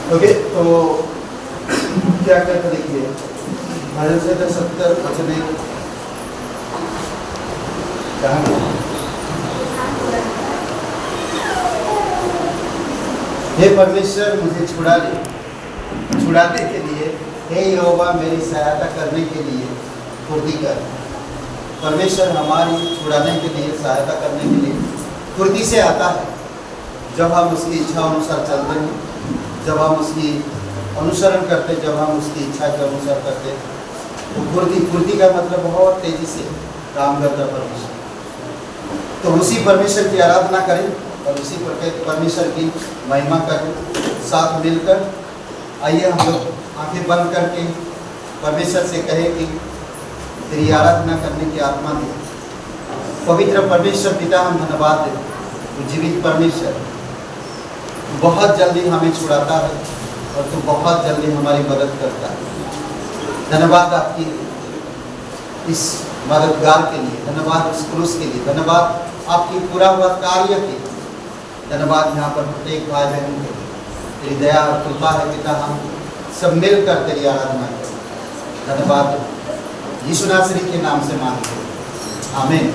Okay, तो क्या कहते देखिए, भजन से 70 वचने कहाँ हे परमेश्वर मुझे छुड़ाने के लिए, हे यहोवा मेरी सहायता करने के लिए फुर्ती कर। परमेश्वर हमारी छुड़ाने के लिए, सहायता करने के लिए फुर्ती से आता है जब हम उसकी इच्छा अनुसार चलते हैं, जब हम उसकी अनुसरण करते, जब हम उसकी इच्छा के अनुसार करते। तो फुर्ती का मतलब बहुत तेजी से काम करता परमेश्वर। तो उसी परमेश्वर की आराधना करें और उसी परमेश्वर की महिमा करें साथ मिलकर। आइए हम लोग आंखें बंद करके परमेश्वर से कहें कि तेरी आराधना करने की आत्मा दे। पवित्र परमेश्वर पिता, हम धन्यवाद दें, तू जीवित परमेश्वर, बहुत जल्दी हमें छुड़ाता है और तू बहुत जल्दी हमारी मदद करता है। धन्यवाद आपकी इस मददगार के लिए, धन्यवाद उस क्रूस के लिए, धन्यवाद आपकी पूरा हुआ कार्य के लिए, धन्यवाद यहाँ पर प्रत्येक भाई बहन के। तेरी दया और कृपा है पिता, हम सब मिलकर तेरी आराधना करें। धन्यवाद यीशु नासरी के नाम से मांगते हैं, आमीन।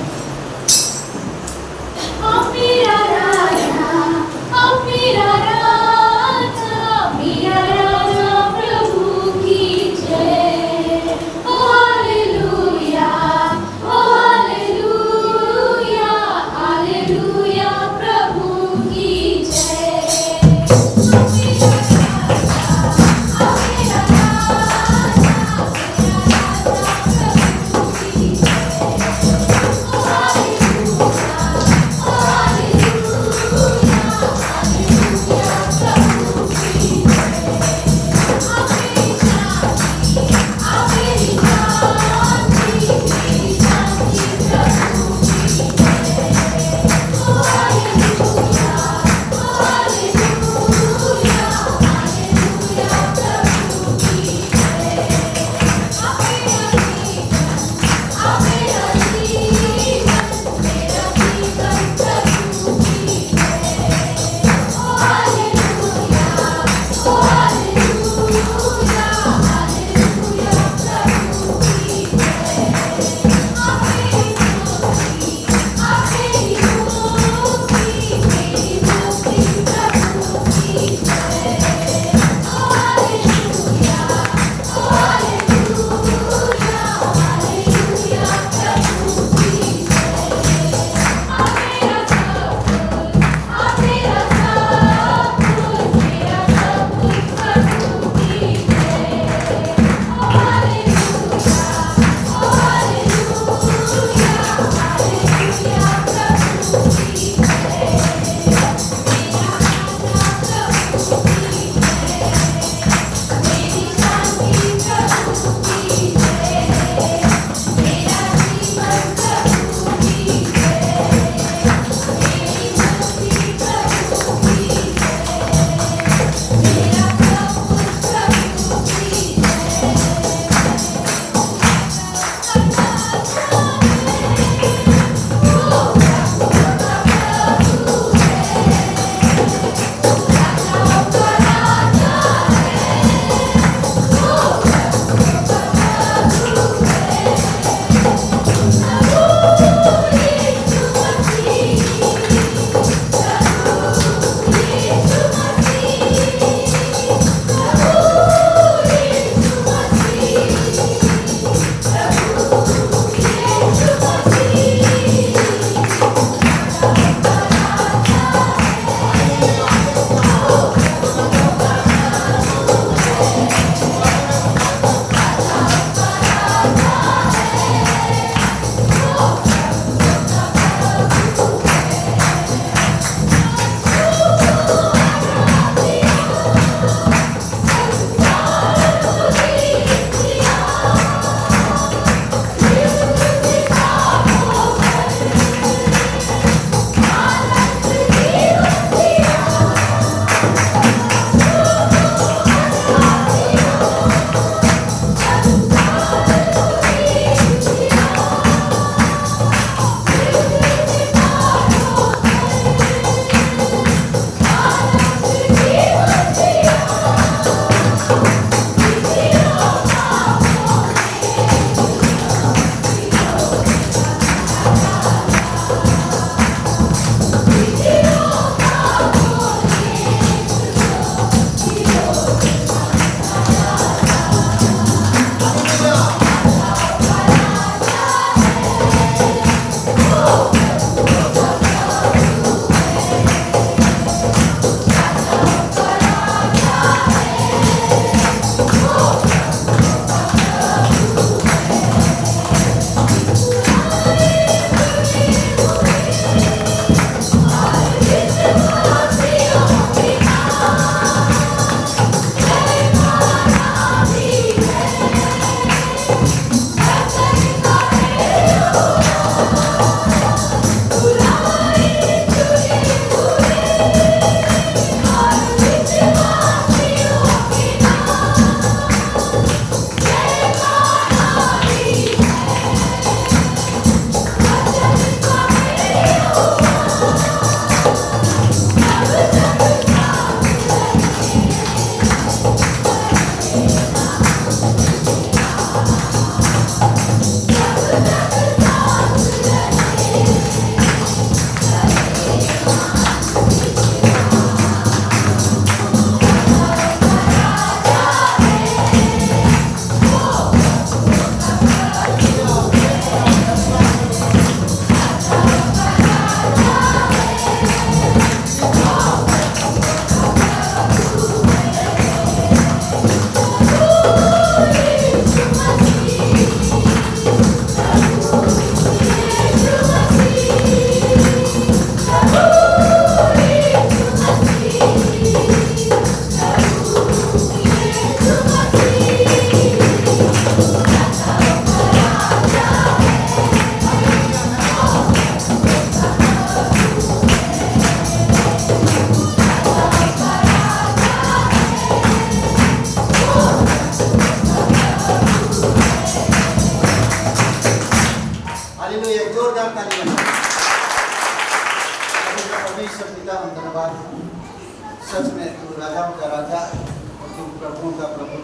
सच में तू राजाओं का राजा है और तू प्रभुओं का प्रभु।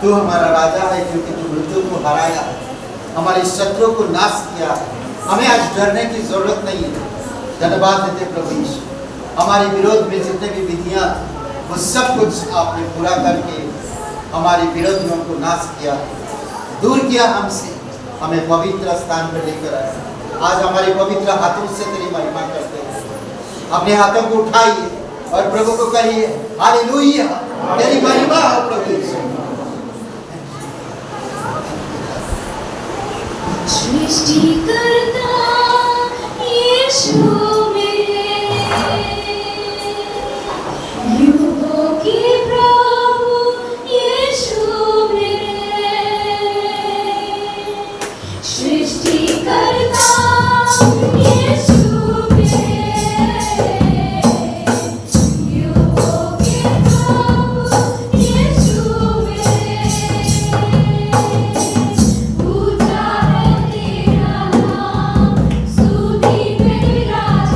तू हमारा राजा है क्योंकि तू मृत्यु को हराया, हमारे शत्रुओं को नाश किया। हमें आज डरने की जरूरत नहीं है। धन्यवाद देते प्रभु यीशु, हमारे विरोध में जितने भी विधियां वो सब कुछ आपने पूरा करके हमारे विरोधियों को नाश किया, दूर किया हमसे, हमें पवित्र स्थान पर लेकर आया। आज हमारे पवित्र हाथों से तेरी महिमा करते हैं। अपने हाथों को उठाइए और प्रभु को कहिए हालेलुया, तेरी महिमा हो प्रभु यीशु। सृष्टिकर्ता यीशु मेरे, युगों के प्रभु यीशु मेरे, सृष्टिकर्ता यीशु मेरे, युगों के प्रभु यीशु मेरे, पूजा है तेरा नाम, स्तुति में विराज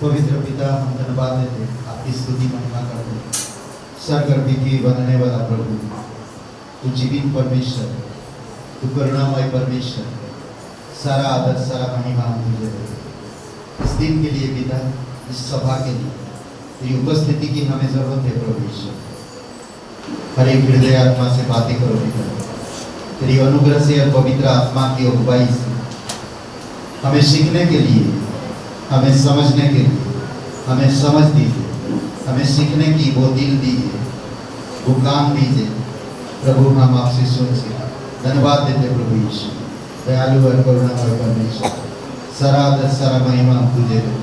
पवित्र पिता, हम धन्यवाद देते, आपकी स्तुति महिमा करते। स्वर्ग और पृथ्वी बनाने वाला प्रभु, तू जीवित परमेश्वर, तू करुणामय परमेश्वर, सारा आदर सारा महिमा हम तुझे देते। इस दिन के लिए पिता, इस सभा के लिए तेरी उपस्थिति की हमें जरूरत है प्रभु ईश्वर। हर एक हृदय आत्मा से बातें करो पिता, तेरी अनुग्रह से और पवित्र आत्मा की अगुवाई से हमें सीखने के लिए, हमें समझने के लिए, हमें समझ दीजिए, हमें सीखने की वो दिल दीजिए, वो काम दीजिए प्रभु। हम आपसे सुन से धन्यवाद देते प्रभु यीशु, दयालु और करुणामय परमेश्वर, सारा आदर सारा महिमा हम तुझे दे।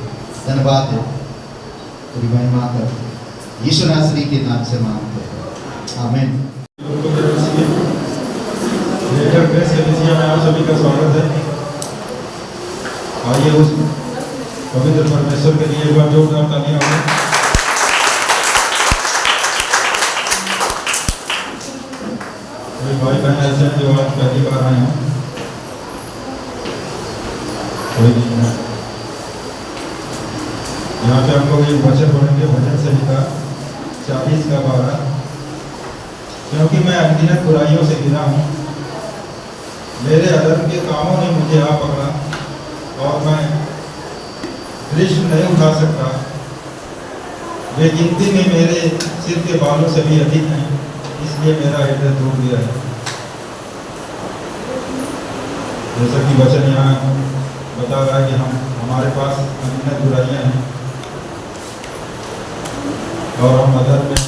धन्यवाद दे, तेरी महिमा कर यीशु नासरी के नाम से मांगते हैं, आमीन। में आप सभी का स्वागत है। आइए उस पवित्र परमेश्वर के लिए एक बार जोरदार तालियां हो। कोई भाई बहन ऐसे हैं जो आज पहली बार आए हैं? कोई नहीं है। यहाँ पे हम लोग एक वचन पढ़ेंगे, भजन संहिता 40 का 12। क्योंकि मैं अनगिनत बुराइयों से घिरा हूँ, मेरे अधर्म के कामों ने मुझे आ पकड़ा, और मैं दृष्टि नहीं उठा सकता। वे गिनती में मेरे सिर के बालों से भी अधिक हैं, इसलिए मेरा हृदय टूट गया है। जैसा कि वचन यहाँ बता रहा है कि हमारे पास अनगिनत बुराइयाँ हैं और हम अधर्म में,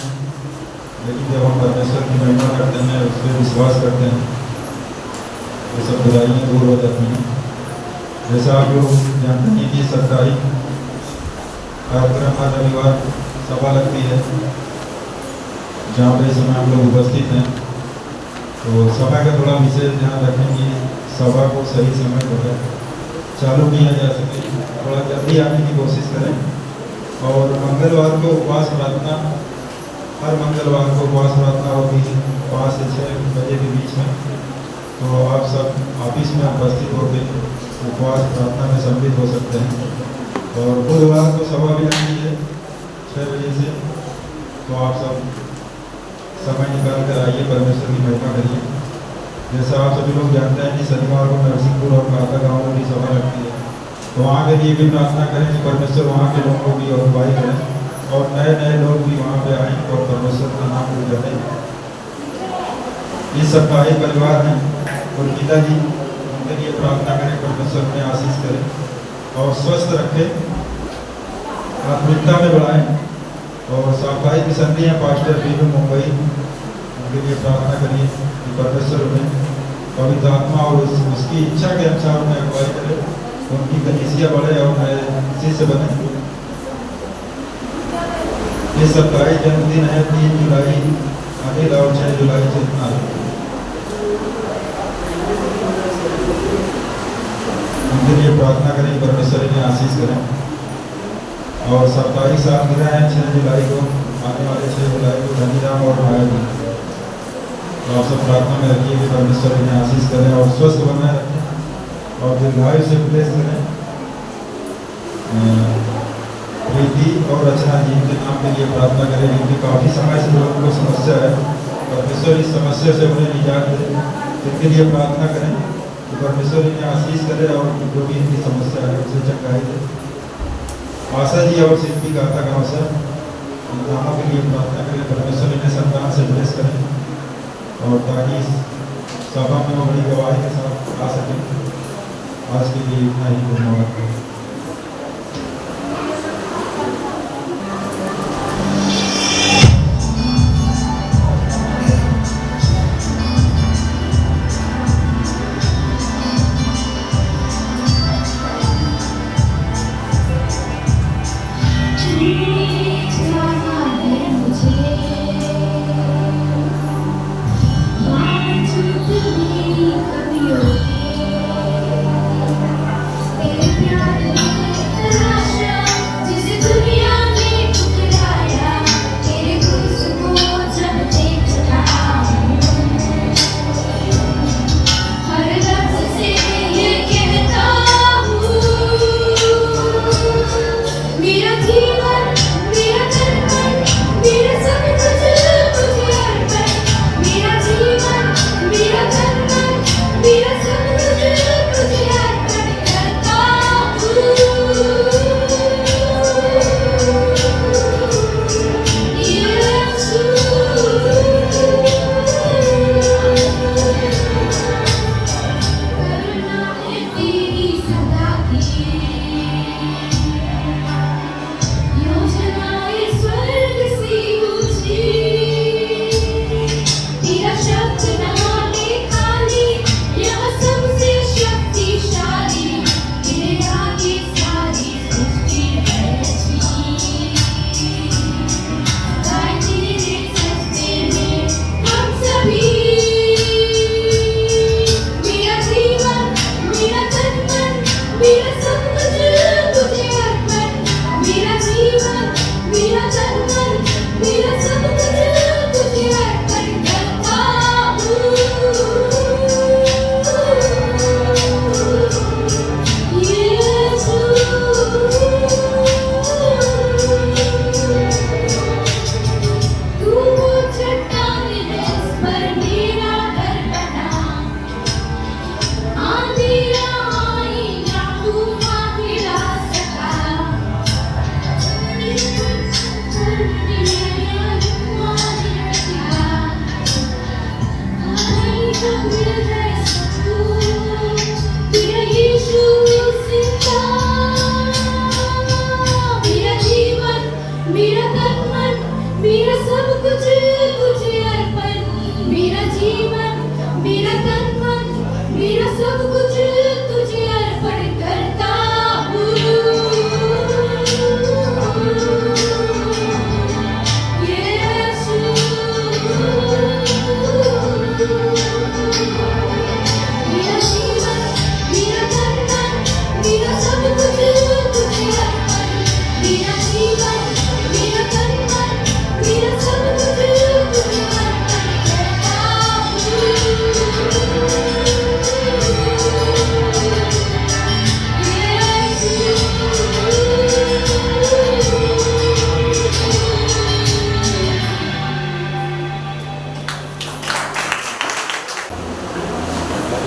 लेकिन जब हम परमेश्वर की महिमा करते हैं, उस पर विश्वास करते हैं, तो सब बुराइयाँ दूर हो जाती हैं। जैसा आप लोग जानते हैं कि 27 कार्यक्रम हर रविवार सभा लगती है, जहाँ पे इस समय हम लोग उपस्थित हैं। तो समय का थोड़ा विशेष ध्यान रखें कि सभा को सही समय पर चालू किया जा सके, थोड़ा जल्दी आने की कोशिश करें। और मंगलवार को उपवास प्रार्थना, हर मंगलवार को उपवास प्रार्थना होती है 5 से 6 बजे के बीच में। तो आप सब ऑफिस में उपस्थित होकर उपवास प्रार्थना में सम्मिलित हो सकते हैं। और बुधवार को सभा भी लगती है 6 बजे से, तो आप सब समय निकाल कर आइए, परमेश्वर की महिमा करिए। जैसा आप सभी लोग जानते हैं कि शनिवार को नरसिंहपुर और काका गाँव में भी सभा लगती है, तो वहाँ के लिए भी प्रार्थना करें कि परमेश्वर वहाँ के लोगों को भी अगुवाई करें और नए नए लोग भी वहाँ पे आएँ और परमेश्वर का नाम को जपें। इस सप्ताह परिवार हैं और पिताजी, उनके लिए प्रार्थना करें, परमेश्वर में आशीष करें और स्वस्थ रखें, आत्मिकता में बढ़ाएं। और साप्ताहिक संधि हैं पास्टर बीनू मुंबई, उनके लिए प्रार्थना करिए कि परमेश्वर उन्हें पवित्र आत्मा और उसकी इच्छा के अनुसार उन्हें अगुवाई करे, उनकी कलीसिया बढ़े और नए शिष्य बने। इस सप्ताह जन्मदिन है 3 जुलाई अनिल और 6 जुलाई चेतना। उनके लिए प्रार्थना करें, परमेश्वर इन्हें आशीष करें। और साप्ताहिक सालगिरह है 6 जुलाई को, आने वाले 6 जुलाई को धनीराम और भाई। तो आप सब प्रार्थना में रखिए कि परमेश्वर इन्हें आशीष करें और स्वस्थ बनाए रखें और दीर्घायु से प्रेस करें। प्रीति और रचना जी के नाम के लिए प्रार्थना करें, क्योंकि काफ़ी समय से लोगों को समस्या है, परमेश्वर इस समस्या से उन्हें निजात दे। इनके लिए प्रार्थना करें कि परमेश्वर इन्हें आशीष करे और जो भी इनकी समस्या है उसे चंगाई दे। आशा जी और सिद्धि गाता गाँव से इन नामों के लिए प्रार्थना करें, परमेश्वर इन्हें संतान से ब्लेस करें और ताकि सभा में वो बड़ी गवाही के साथ आ सकें। आज के लिए इतना ही, धन्यवाद। तेरे प्यार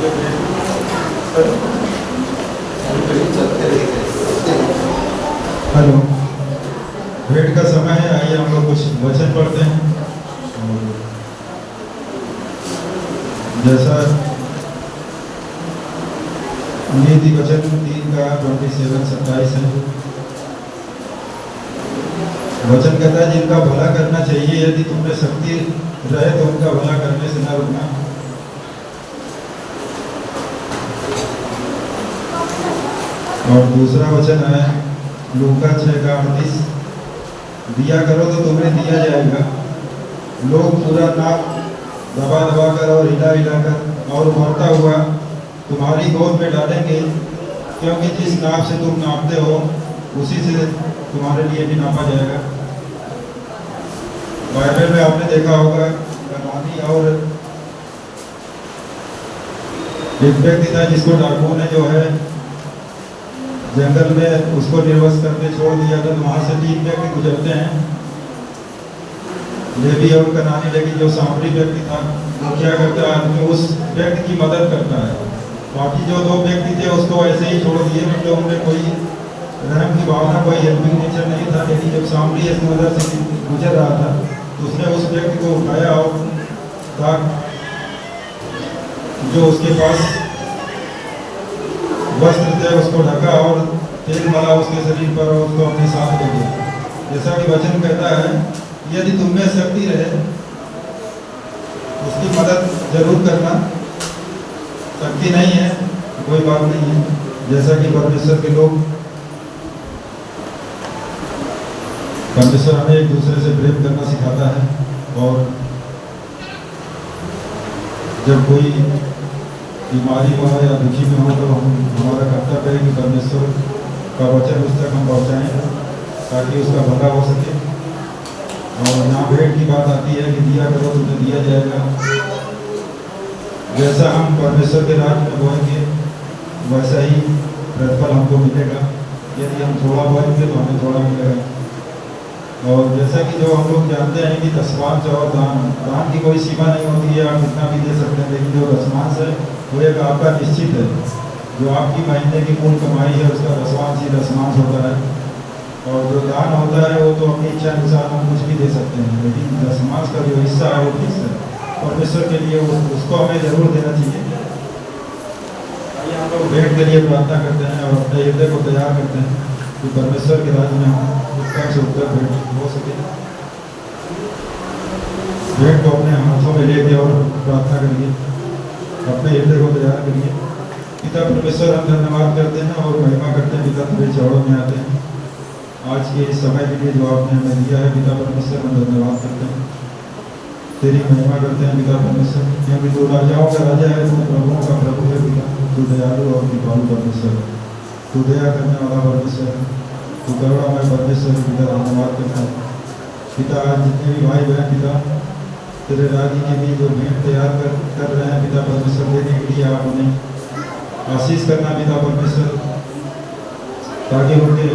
हेलो, भेंट का समय है। आइए हम लोग कुछ वचन पढ़ते हैं। और जैसा नीति वचन 3 का 27-27 है, वचन कहता है जिनका भला करना चाहिए, यदि तुमने शक्ति रहे तो उनका भला करने से न रुकना। और दूसरा वचन है लूका 6:38, दिया करो तो तुम्हें दिया जाएगा, लोग पूरा नाप दबा दबा कर और हिला हिला कर और बढ़ता हुआ तुम्हारी गोद में डालेंगे, क्योंकि जिस नाप से तुम नापते हो उसी से तुम्हारे लिए भी नापा जाएगा। बाइबल में आपने देखा होगा कनानी और एक व्यक्ति था जिसको डाकुओं ने जो है जंगल में उसको निर्वस करके छोड़ दिया था। तो वहां से 3 व्यक्ति गुजरते हैं, लेवी और कनानी। लेकिन जो सामरी व्यक्ति था वो क्या करता है, आदमी उस व्यक्ति की मदद करता है। बाकी जो 2 व्यक्ति थे उसको ऐसे ही छोड़ दिए, मतलब उनमें कोई रहम की भावना, कोई हेल्पिंग नेचर नहीं था। लेकिन जब सामरी इस नजर से गुजर रहा था तो उसने उस व्यक्ति को उठाया और जो उसके पास वस्त्र थे उसको ढका और तेल मला उसके शरीर पर और उसको अपने साथ ले गया। जैसा कि वचन कहता है, यदि तुमने शक्ति रहे उसकी मदद जरूर करना। शक्ति नहीं है कोई बात नहीं है, जैसा कि परमेश्वर के लोग, परमेश्वर हमें एक दूसरे से प्रेम करना सिखाता है। और जब कोई बीमारी में हो या दुखी में हो तो हमारा कर्तव्य है कि परमेश्वर का वचन उस तक हम पहुँचाएँ ताकि उसका भला हो सके। और यहाँ भेंट की बात आती है कि दिया करो तुम्हें दिया जाएगा। जैसा हम परमेश्वर के राज में बोएंगे वैसा ही प्रतिफल हमको मिलेगा। यदि हम थोड़ा बोएंगे तो हमें थोड़ा मिलेगा। और जैसा कि जो हम लोग जानते हैं कि दशमांश और दान की कोई सीमा नहीं होती है, आप कितना भी दे सकते हैं। लेकिन जो दशमांश है वो एक आपका निश्चित है, जो आपकी महीने की मूल कमाई है उसका दशमांश ही दशमांश होता है। और जो दान होता है वो तो अपनी इच्छा अनुसार हम कुछ भी दे सकते हैं, लेकिन दशमांश का जो हिस्सा है वो फिक्स है परमेश्वर के लिए, उसको हमें जरूर देना चाहिए। आइए हम लोग भेंट के लिए प्रार्थना करते हैं और अपने हृदय को तैयार करते हैं कि परमेश्वर के राज्य में हम उत्तर से उत्तर भेंट हो सके। भेंट को अपने हाथों में लेके और प्रार्थना करिए, अपने हृदय को तैयार करिए। पिता परमेश्वर, हम धन्यवाद करते हैं और महिमा करते हैं पिता तेरे चरणों में आते हैं आज के इस समय के लिए जो आपने हमें दिया है। पिता परमेश्वर, हम धन्यवाद करते हैं, तेरी महिमा करते हैं पिता परमेश्वर, क्योंकि तू राजाओं का राजा है, तू प्रभुओं का प्रभु है पिता। तू दयालु और कृपालु परमेश्वर है, तू दया करने वाला परमेश्वर है, तू करुणामय परमेश्वर है पिता। धन्यवाद करता है पिता, आज जितने भी भाई बहन पिता तेरे राज्य के लिए जो भेंट तैयार कर रहे हैं पिता परमेश्वर, देने के लिए आप उन्हें आशीष करना पिता परमेश्वर, ताकि उनके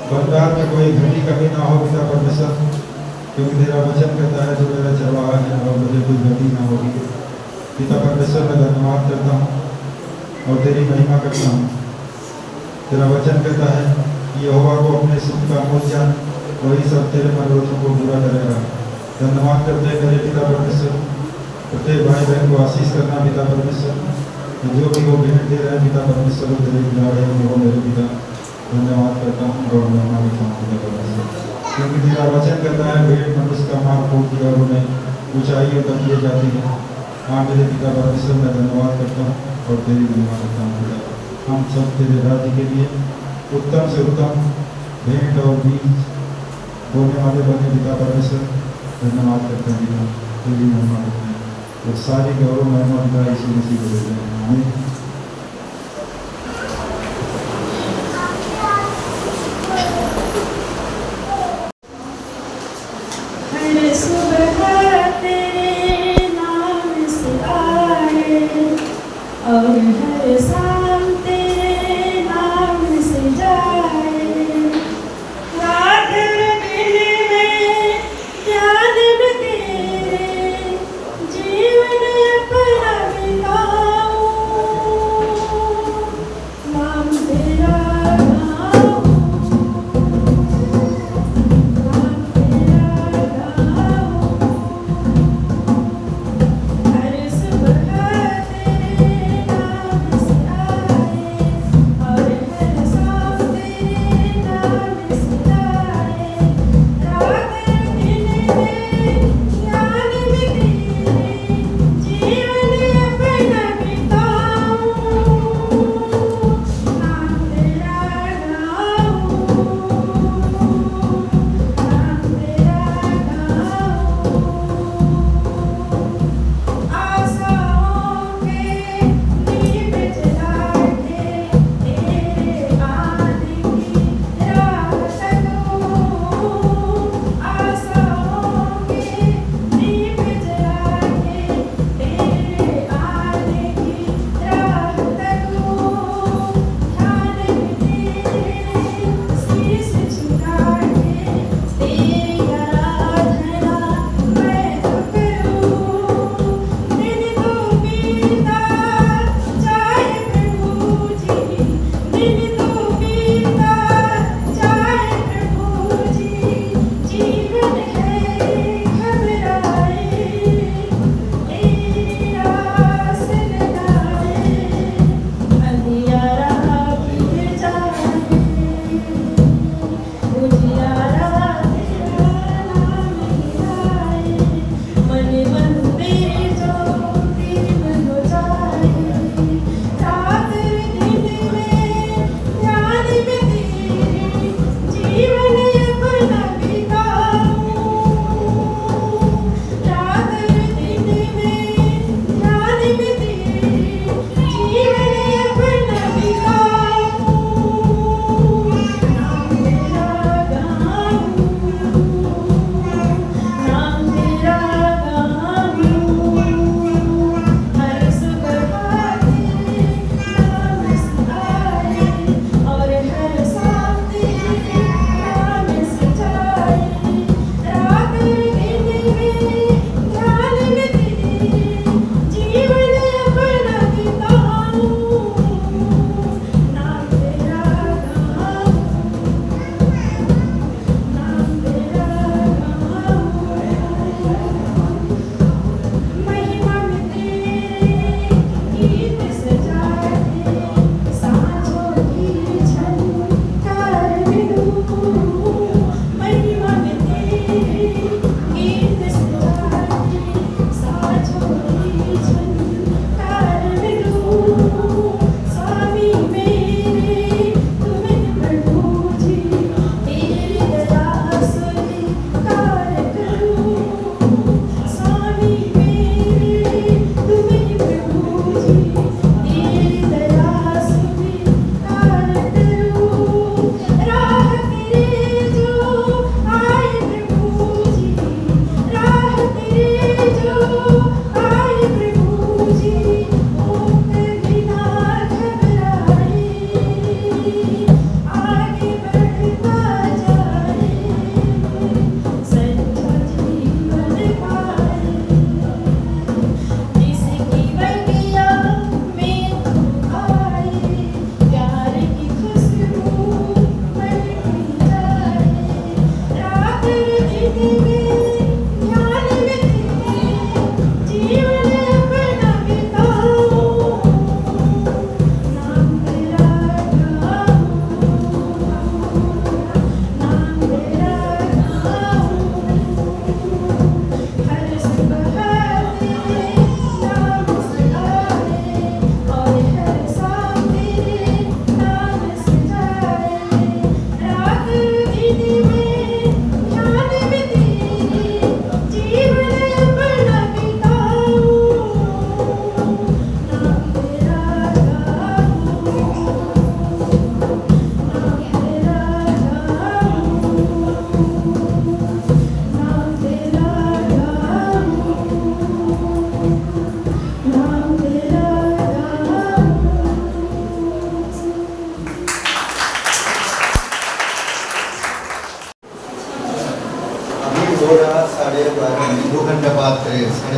भंडार में कोई घटी कमी ना हो पिता परमेश्वर। क्योंकि तेरा वचन कहता है जो मेरा चरवाहा है और मुझे कोई घटी ना होगी पिता परमेश्वर। मैं धन्यवाद करता हूँ और तेरी महिमा करता हूँ। तेरा वचन कहता है कि यहोवा को अपने सुख का मूल जान, वही सब तेरे मनोरथों को पूरा करेगा। धन्यवाद करते हैं मेरे पिता परमेश्वर, प्रत्येक भाई बहन को आशीष करना पिता परमेश्वर। जो भी वो भेंट दे रहे हैं पिता परमेश्वर, वो तेरे खिलाड़ी है, वो मेरे पिता। धन्यवाद करता हूँ और महिमा करता हूँ पिता परमेश्वर, क्योंकि तेरा वचन कहता है भेंट मनुष्य का मार्ग होती है और उन्हें ऊंचाइयों तक ले जाती है। हाँ मेरे पिता परमेश्वर, मैं धन्यवाद करता हूँ और तेरी महिमा करता हूँ पिता। हम सब तेरे राज्य के लिए उत्तम से उत्तम भेंट और बीज बोलने वाले बने पिता परमेश्वर। धन्यवाद करते हैं पिता, तेरी महिमा करते हैं और सारी गौरव महिमा पिता यीशु मसीह को देते हैं। आमीन। और हर शाम तेरे नाम से जाए, रात दिन में ध्यान में तेरे जीवन अपना बिताऊं।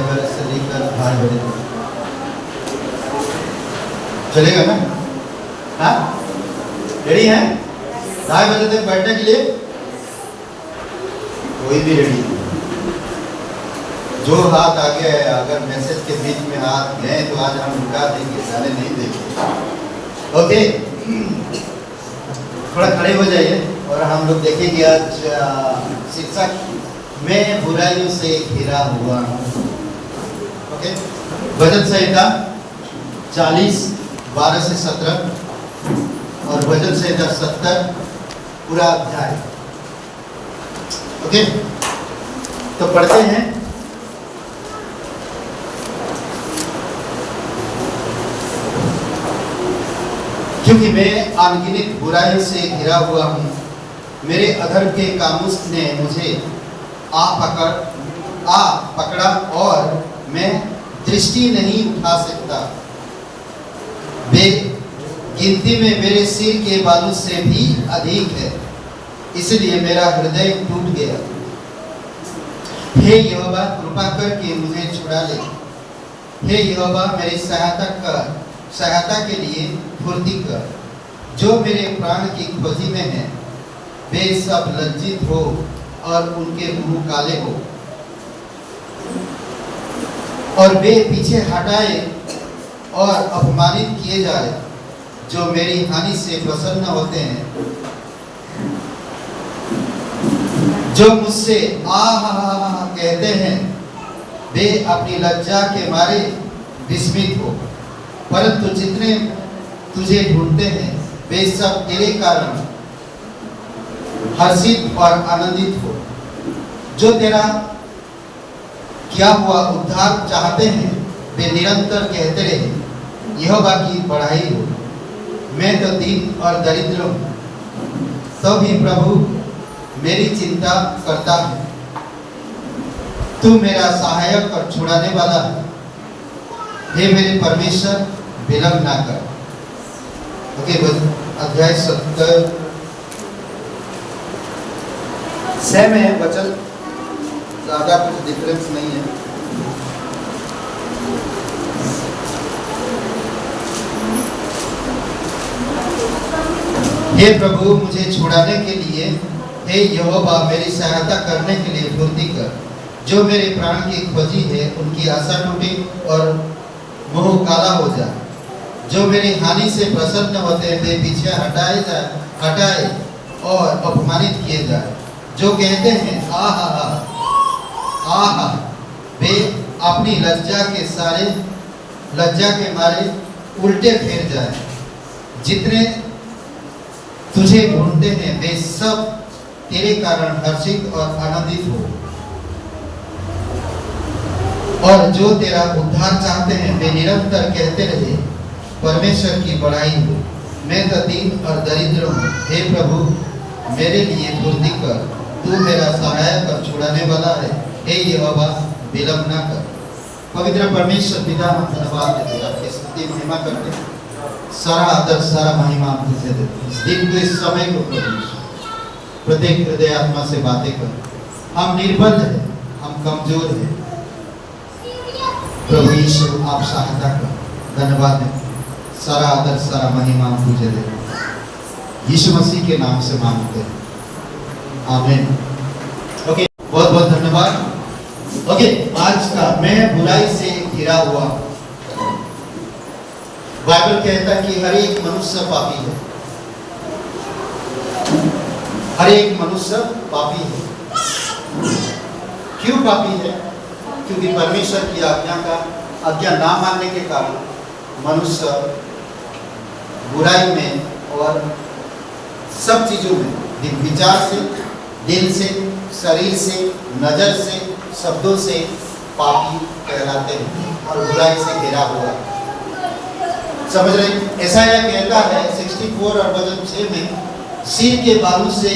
बजे से लेकर 2:30 बजे तक। चलेगा ना? हाँ, रेडी हैं? 2:30 बजे तक बैठने के लिए कोई भी रेडी? जो हाथ आगे है, अगर मैसेज के बीच में हाथ गए तो आज हम रुका देंगे, जाने नहीं देंगे। ओके, थोड़ा खड़े हो जाइए और हम लोग देखेंगे आज शीर्षक मैं बुराइयों से घिरा हुआ हूँ। ओके, भजन संहिता 40:12 से 17 और भजन संहिता 70 पूरा अध्याय। ओके, तो पढ़ते हैं। क्योंकि मैं अनगिनत बुराइयों से घिरा हुआ हूँ, मेरे अधर्म के कामूस ने मुझे आ पकड़ा और मैं दृष्टि नहीं उठा सकता। गिनती में मेरे सिर के बालों से भी अधिक है, इसलिए मेरा हृदय टूट गया। हे यहोवा, कृपा करके मुझे छुड़ा ले। हे यहोवा, मेरी सहायता के लिए फुर्ती कर। जो मेरे प्राण की खोजी में है वे सब लज्जित हो और उनके मुंह काले हो और वे पीछे हटाए और अपमानित किए जाए। जो मेरी हानि से प्रसन्न होते हैं, जो मुझसे आहा कहते हैं, वे अपनी लज्जा के मारे विस्मित हो। परंतु जितने तुझे ढूंढते हैं वे सब तेरे कारण हर्षित और आनंदित हो। जो तेरा किया हुआ उद्धार चाहते हैं वे निरंतर कहते रहे, यहोवा की बढ़ाई हो। मैं तो दीन और दरिद्र हूँ, तो भी प्रभु मेरी चिंता करता है। तू मेरा सहायक और छुड़ाने वाला है। हे मेरे परमेश्वर, विलंब ना कर। ओके, अध्याय 70 सेम है वचन, ज्यादा कुछ डिफरेंस नहीं है। हे प्रभु, मुझे छुड़ाने के लिए, हे यहोवा, मेरी सहायता करने के लिए फुर्ती कर। जो मेरे प्राण की खोजी है उनकी आशा टूटे और मुंह काला हो जाए। जो मेरी हानि से प्रसन्न होते हैं वे पीछे हटाए और अपमानित किए जाए। जो कहते हैं आहा आहा, वे अपनी लज्जा के मारे उल्टे फिर जाए। जितने तुझे ढूंढते हैं वे सब तेरे कारण हर्षित और आनंदित हो। और जो तेरा उद्धार चाहते हैं वे निरंतर कहते रहे, परमेश्वर की बढ़ाई हो। मैं तो दीन और दरिद्र हूँ। हे प्रभु, मेरे लिए फुर्ती कर। तू मेरा सहायक और छुड़ाने वाला है। हे यहोवा, विलंब ना कर। पवित्र परमेश्वर पिता, हम धन्यवाद देते हैं, आपकी स्तुति महिमा करते हैं। सारा आदर सारा महिमा आप तुझे देते हैं। इस दिन को, इस समय को प्रत्येक हृदय आत्मा से बातें कर। हम निर्बल हैं, हम कमजोर हैं। प्रभु यीशु, आप सहायता कर। धन्यवाद है। सारा आदर सारा महिमा हम तुझे देते हैं। यीशु मसीह के नाम से मांगते हैं, आमीन। ओके, बहुत बहुत धन्यवाद। ओके, आज का मैं बुराई से घिरा हुआ। बाइबल कहता है कि हर एक मनुष्य पापी है। हर एक मनुष्य पापी है। क्यों पापी है? क्योंकि परमेश्वर की आज्ञा ना मानने के कारण मनुष्य बुराई में और सब चीजों में, विचार से, दिल से, शरीर से, नजर से, शब्दों से पापी कहलाते हैं और बुराई से घिरा हुआ। समझ रहे? ऐसा यह कहता है 64 और वचन 6 में, सिर के बालों से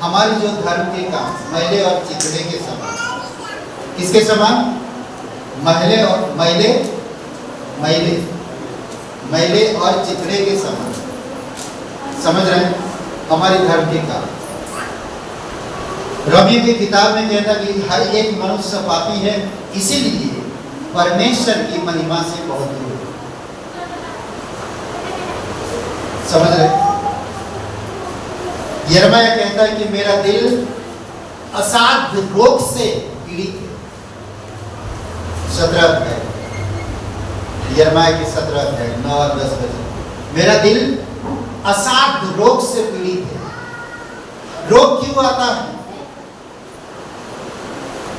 हमारी जो धर्म के काम मैले और चितड़े के समान। किसके समान? मैले और मैले और चितड़े के समान। समझ रहे हैं? हमारे धर्म के काम। रोमियो की किताब में कहता कि हर एक मनुष्य पापी है, इसीलिए परमेश्वर की महिमा से बहुत दूर है। समझ रहे? यिर्मयाह कहता है कि मेरा दिल असाध्य रोग से पीड़ित है। 17 अध्याय, यिर्मयाह की 17 अध्याय 9 और 10 बजे, मेरा दिल असाध्य रोग से पीड़ित है। रोग क्यों आता है?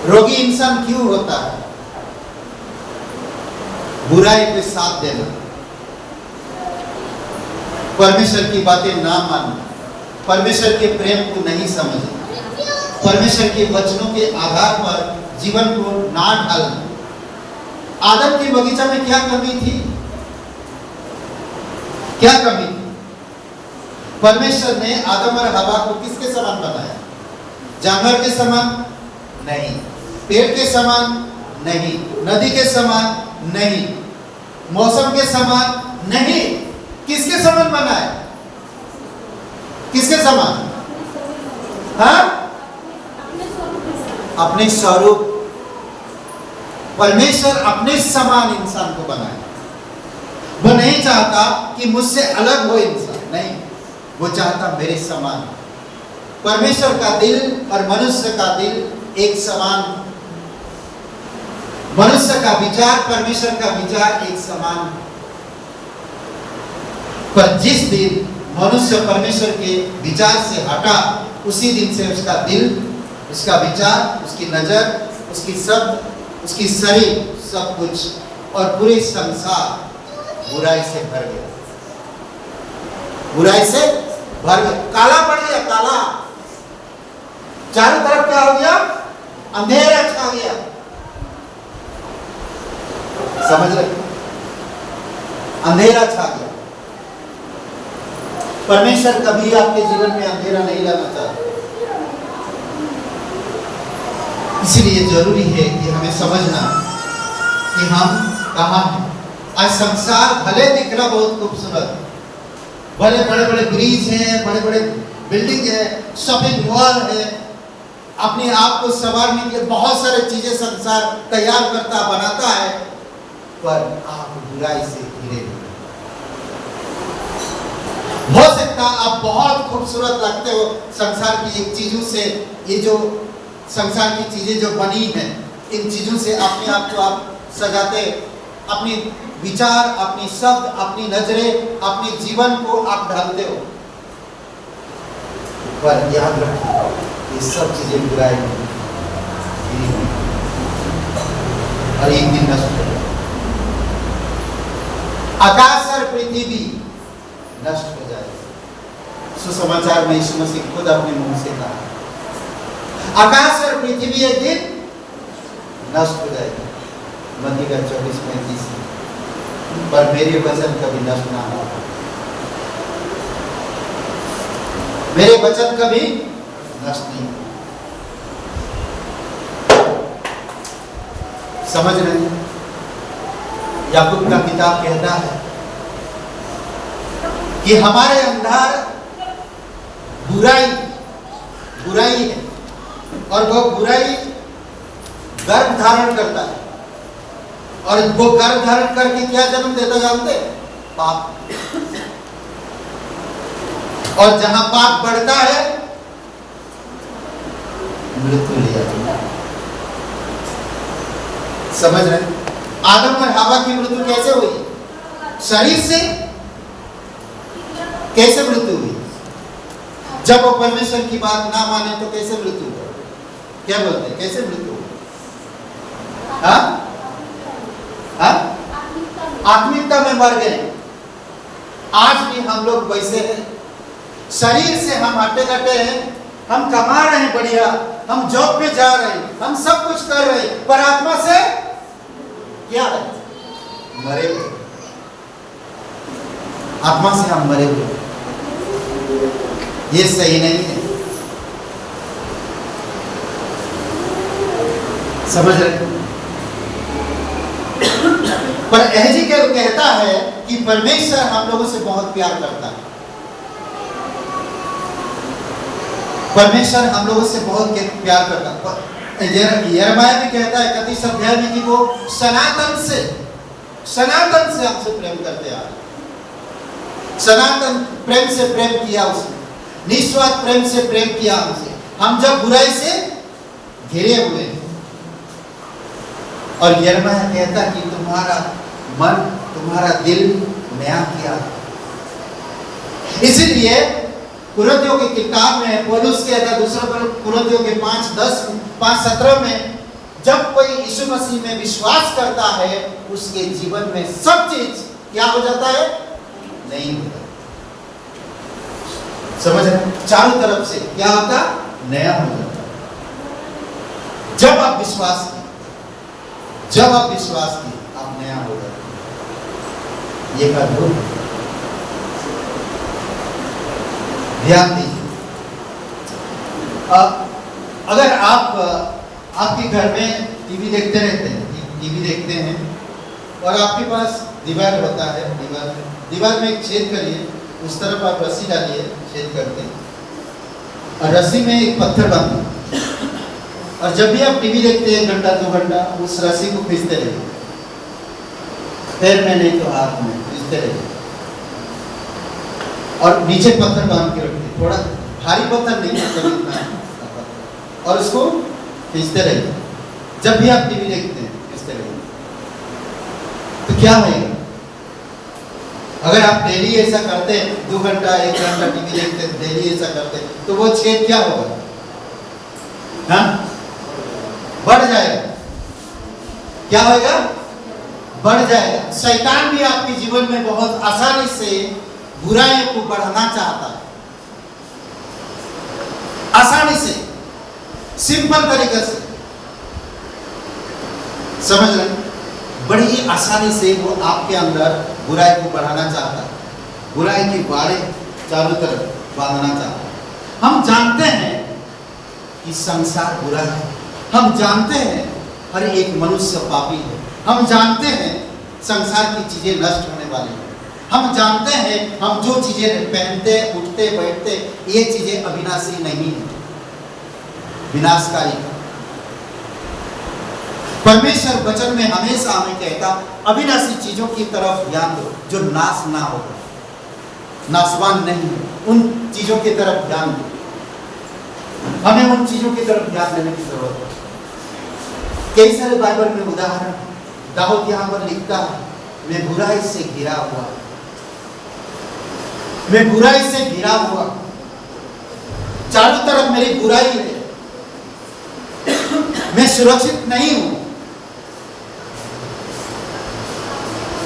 रोगी इंसान क्यों होता है? बुराई पे साथ देना, परमेश्वर की बातें ना मानना, परमेश्वर के प्रेम को नहीं समझना, परमेश्वर के वचनों के आधार पर जीवन को ना ढालना। आदम के बगीचा में क्या कमी थी? क्या कमी थी? परमेश्वर ने आदम और हवा को किसके समान बनाया? जानवर के समान नहीं, पेड़ के समान नहीं, नदी के समान नहीं, मौसम के समान नहीं। किसके समान बनाया? किसके समान? हाँ? अपने स्वरूप। परमेश्वर अपने समान इंसान को बनाया। वो नहीं चाहता कि मुझसे अलग हो इंसान, नहीं, वो चाहता मेरे समान। परमेश्वर का दिल और मनुष्य का दिल एक समान, मनुष्य का विचार, परमेश्वर का विचार एक समान। पर जिस दिन मनुष्य परमेश्वर के विचार से हटा, उसी दिन से उसका दिल, उसका विचार, उसकी नजर, उसकी शब्द, उसकी शरीर, सब कुछ और पूरे संसार बुराई से भर गया। बुराई से भर गया, काला पड़ गया, काला। चारों तरफ क्या हो गया? अंधेरा छा गया। समझ रहे? अंधेरा छा गया। परमेश्वर कभी आपके जीवन में अंधेरा नहीं लाना चाहता। इसलिए जरूरी है कि हमें समझना कि हम कहाँ हैं। आज संसार भले दिख रहा बहुत खूबसूरत, भले बड़े बड़े ब्रिज हैं, बड़े बड़े बिल्डिंग है, शॉपिंग मॉल है, अपने आप को संवारने के लिए बहुत सारे चीजें संसार तैयार करता, बनाता है, पर आप बुराई से घिरे हुए। हो सकता आप बहुत खूबसूरत लगते हो संसार की एक चीजों से, ये जो संसार की चीजें जो बनी हैं, इन चीजों से अपने आप को आप सजाते, अपनी विचार, अपनी शब्द, अपनी नजरें, अपने जीवन को आप ढालते हो। पर याद रखो, ये सब चीजें बुराई और एक दिन नष्ट हो जाए। आकाश और पृथ्वी नष्ट हो जाए। सुसमाचार में यीशु मसीह खुद अपने मुंह से कहा, आकाश और पृथ्वी एक दिन नष्ट हो जाएगी। मत्ती का 24:35, पर मेरे वचन कभी नष्ट ना होगा। मेरे वचन कभी नष्ट नहीं। समझ रहे हैं? याकूब का किताब कहता है कि हमारे अंदर बुराई है, और वो बुराई गर्भ धारण करता है, और वो गर्भ धारण करके क्या जन्म देता जानते? पाप। और जहां पाप बढ़ता है, मृत्यु ले जाती है। समझ रहे? आदम और हवा की मृत्यु कैसे हुई? शरीर से कैसे मृत्यु हुई? जब वो परमेश्वर की बात ना माने तो कैसे मृत्यु हुई? क्या बोलते हैं? कैसे मृत्यु हुई? हाँ? आत्मिकता में मर गए। आज भी हम लोग वैसे हैं। शरीर से हम हटे हैं, हम कमा रहे हैं बढ़िया, हम जॉब पे जा रहे हैं, हम सब कुछ कर रहे हैं, पर आत्मा से क्या है? मरे हुए। आत्मा से हम मरे हुए। ये सही नहीं है। समझ रहे? पर एहेजिकेल कहता है कि परमेश्वर हम लोगों से बहुत प्यार करता है। परमेश्वर हम लोगों से बहुत प्यार करता है। यिर्मयाह भी कहता है 31 अध्याय में कि वो सनातन से हमसे प्रेम करते आ रहे। सनातन प्रेम से प्रेम किया उसने, निस्वार्थ प्रेम से प्रेम किया हमसे, हम जब बुराई से घिरे हुए हैं। और यिर्मयाह कहता कि तुम्हारा मन, तुम्हारा दिल नया किया। इसीलिए कुरिन्थियों की किताब में पौलुस कहता, दूसरा कुरिन्थियों के 5:17 में, जब कोई यीशु मसीह में विश्वास करता है उसके जीवन में सब चीज क्या हो जाता है? नहीं होता। समझ रहे? चारों तरफ से क्या होता? नया हो जाता। जब आप विश्वास किए आप नया हो जाते। ये अद्भुत, ध्यान दीजिए। अगर आपके घर में टीवी देखते रहते हैं, टीवी देखते हैं और आपके पास दीवार होता है, दीवार में एक छेद करिए, उस तरफ आप रस्सी डालिए, छेद करते हैं और रस्सी में एक पत्थर बांधिए और जब भी आप टीवी देखते हैं 1 घंटा 2 घंटा उस रस्सी को खींचते रहिए, पैर में नहीं तो हाथ में खींचते रहिए और नीचे पत्थर बांध के रखिए, थोड़ा भारी पत्थर नहीं, मतलब इतना, और उसको खींचते रहिए। जब भी आप टीवी देखते हैं खींचते रहिए। तो क्या होगा? अगर आप डेली ऐसा करते हैं, 2 घंटा 1 घंटा टीवी देखते हैं, डेली ऐसा करते हैं, तो वो छेद क्या होगा? हाँ, बढ़ जाएगा। क्या होगा? बढ़ जाएगा। शैतान भी आपके जीवन में बहुत आसानी से बुराई को बढ़ाना चाहता है, आसानी से, सिंपल तरीके से। समझ रहे? बड़ी आसानी से वो आपके अंदर बुराई को बढ़ाना चाहता है, बुराई की बाड़े चारों तरफ बांधना चाहता है। हम जानते हैं कि संसार बुरा है, हम जानते हैं हर एक मनुष्य पापी है, हम जानते हैं संसार की चीजें नष्ट होने वाली हैं, हम जानते हैं हम जो चीजें पहनते, उठते, बैठते, ये चीजें अविनाशी नहीं है, विनाशकारी। परमेश्वर वचन में हमेशा हमें कहता अविनाशी चीजों की तरफ ध्यान दो जो नाश ना हो, नाशवान नहीं, उन चीजों की तरफ ध्यान दो। हमें उन चीजों की तरफ ध्यान देने की जरूरत है। कई सारे बाइबल में उदाहरण दाऊद यहां पर लिखता है, मैं बुराई से घिरा हुआ, मैं बुराई से घिरा हुआ, चारों तरफ मेरी बुराई है, मैं सुरक्षित नहीं हूं।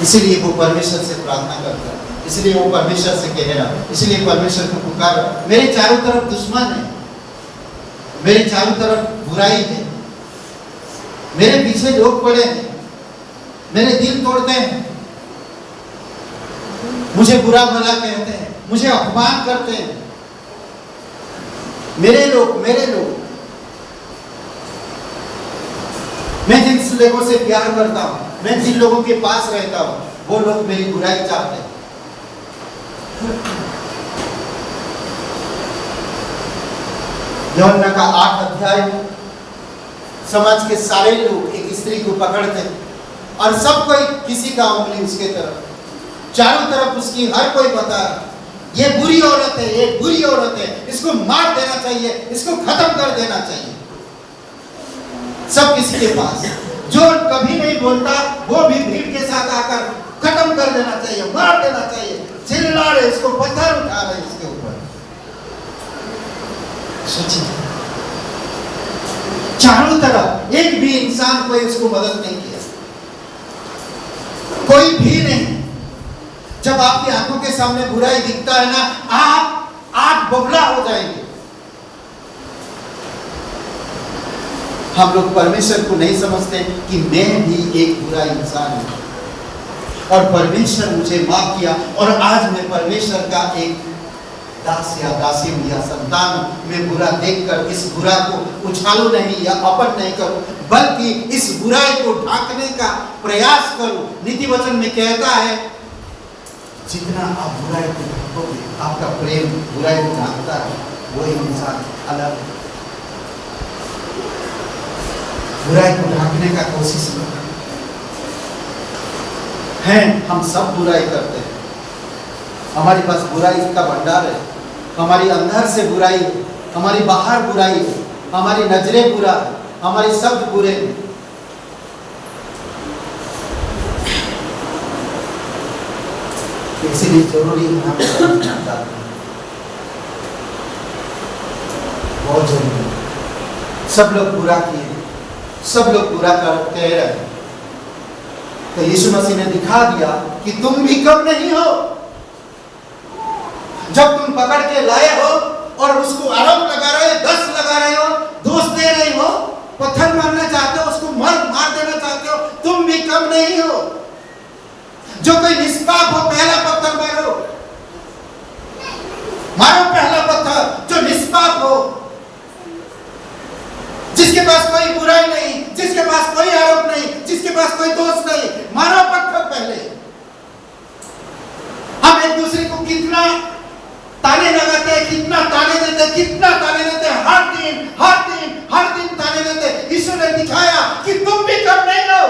इसीलिए वो परमेश्वर से प्रार्थना करता है, इसलिए वो परमेश्वर से कह रहा, इसलिए परमेश्वर को पुकार, मेरे चारों तरफ दुश्मन है, मेरे चारों तरफ बुराई है, मेरे पीछे लोग पड़े हैं, मेरे दिल तोड़ते हैं, मुझे बुरा भला कहते हैं, मुझे अपमान करते हैं, मेरे लोग मैं जिन लोगों से प्यार करता हूं, मैं जिन लोगों के पास रहता हूं, वो लोग मेरी बुराई चाहते हैं। यूहन्ना का 8 अध्याय में समाज के सारे लोग एक स्त्री को पकड़ते और सब कोई किसी का उंगली उसके तरफ, चारों तरफ उसकी, हर कोई बता ये बुरी औरत है, ये बुरी औरत है, इसको मार देना चाहिए, इसको खत्म कर देना चाहिए। सब किसी के पास, जो कभी नहीं बोलता वो भी भीड़ के साथ आकर खत्म कर देना चाहिए, मार देना चाहिए, चिल्ला रहे, इसको पत्थर उठा रहे इसके ऊपर। सोचिए, चारों तरफ एक भी इंसान कोई उसको मदद नहीं किया, कोई भी नहीं। जब आपकी आंखों के सामने बुराई दिखता है ना, आप आग बबला हो जाएंगे। हम लोग परमेश्वर को नहीं समझते कि मैं भी एक बुरा इंसान हूं और परमेश्वर मुझे माफ किया और आज मैं परमेश्वर का एक दास या दासी हूं या संतान हूं। मैं बुरा देखकर इस बुरा को उछालू नहीं या अपन नहीं करूं, बल्कि इस बुराई को ढांकने का प्रयास करूं। नीति वचन में कहता है जितना आप बुराई को ढांकोगे, आपका प्रेम बुराई को ढांकता है, वही इंसान अलग बुराई को ढांकने का कोशिश कर रहे हैं। हम सब बुराई करते हैं, हमारे पास बुराई का भंडार है, हमारी अंदर से बुराई है, हमारी बाहर बुराई है, हमारी नजरें बुरा है, हमारे शब्द बुरे हैं। इसीलिए जरूरी है हम समझना चाहते हैं, बहुत जरूरी है। सब लोग बुरा किए, सब लोग बुरा कह रहे हैं, तो यीशु मसीह ने दिखा दिया कि तुम भी कम नहीं हो। जब तुम पकड़ के लाए हो और उसको आरोप लगा रहे हो, दस लगा रहे हो, दोष दे रहे हो, पत्थर मारना चाहते हो, उसको मार देना चाहते हो, तुम भी कम नहीं हो। जो कोई निष्पाप हो पहला पत्थर मारो, मारो पहला पत्थर जो निष्पाप हो, जिसके पास कोई बुराई नहीं, जिसके पास कोई आरोप नहीं, जिसके पास कोई दोष नहीं, मारो पत्थर पहले। हम एक दूसरे को कितना ताने लगाते हैं, कितना ताने देते हैं, कितना ताने देते हैं, हर दिन हर दिन हर दिन ताने देते हैं। यीशु ने दिखाया कि तुम भी कम नहीं हो।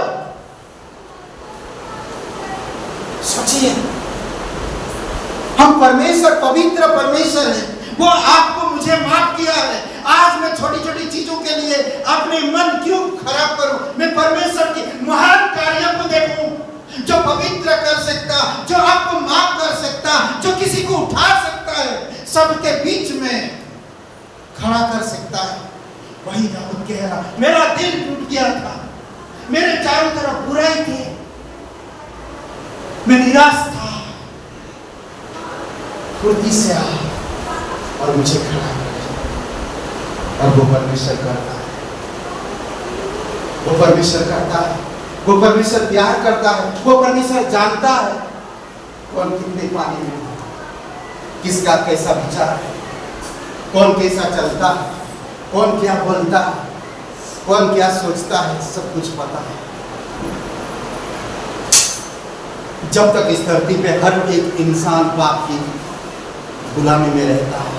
सोचिए, हम परमेश्वर, पवित्र परमेश्वर है, वो आपको मुझे माफ किया है। आज मैं छोटी छोटी चीजों के लिए अपने मन क्यों खराब करूं? मैं परमेश्वर की महान कार्यों को देखूं, जो पवित्र कर सकता, जो आपको माफ कर सकता, जो किसी को उठा सकता है, सबके बीच में खड़ा कर सकता है। वही दाऊद कह रहा, मेरा दिल टूट गया था, मेरे चारों तरफ बुराई थी, मैं निराश था, फुर्ती से आ और मुझे खड़ा कर। और वो परमेश्वर करता है, वो परमेश्वर करता है, वो परमेश्वर प्यार करता है, वो परमेश्वर जानता है कौन कितने पानी में है, किसका कैसा विचार है, कौन कैसा चलता है, कौन क्या बोलता है, कौन क्या सोचता है, सब कुछ पता है। जब तक इस धरती पे हर एक इंसान पाप की गुलामी में रहता है,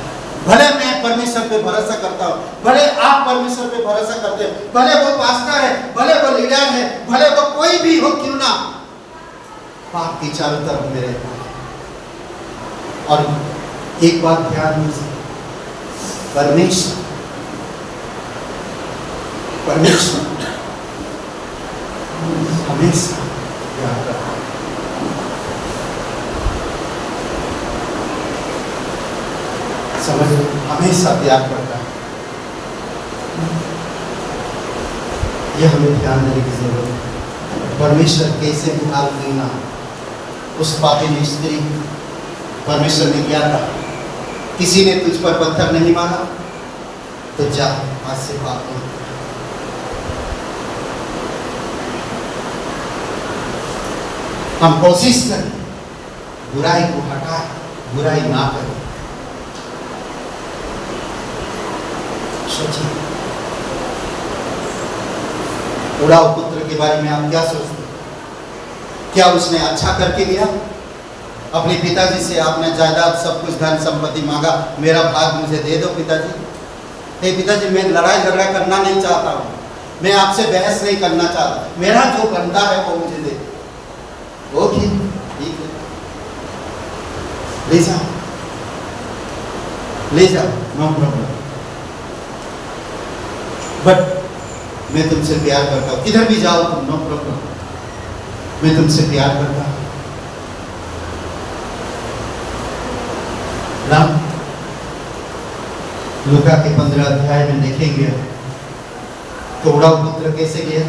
भले मैं परमेश्वर पे भरोसा करता हूँ, भले आप परमेश्वर पे भरोसा करते हैं, भले वो पास्टर है, भले वो लीडर है, भले वो कोई भी हो क्यों ना, पाप की चारों तरफ में रहता है। और एक बात ध्यान दीजिए, परमेश्वर हमेशा प्यार करता है। समझ, हमेशा प्यार करता है। यह हमें ध्यान देने की जरूरत है। परमेश्वर कैसे भी हाल क्यों ना, उस पापी स्त्री परमेश्वर ने क्या कहा, किसी ने तुझ पर पत्थर नहीं मारा तो जा आज से पाप नहीं। हम कोशिश करें बुराई को हटाएं, बुराई ना करें। सोचिए, उड़ाऊ पुत्र के बारे में आप क्या सोचते हैं? क्या उसने अच्छा करके दिया? अपने पिताजी से आपने जायदाद, सब कुछ, धन संपत्ति मांगा, मेरा भाग मुझे दे दो पिताजी। हे पिताजी, मैं लड़ाई झगड़ा करना नहीं चाहता हूँ, मैं आपसे बहस नहीं करना चाहता, मेरा जो बनता है वो मुझे दे। ओके, ठीक है, ले जाओ, नो प्रॉब्लम, बट मैं तुमसे प्यार करता हूँ, किधर भी जाओ तुम, नो प्रॉब्लम, मैं तुमसे प्यार करता हूँ। लूका के 15 अध्याय में देखेंगे तो उड़ाऊ पुत्र कैसे गया,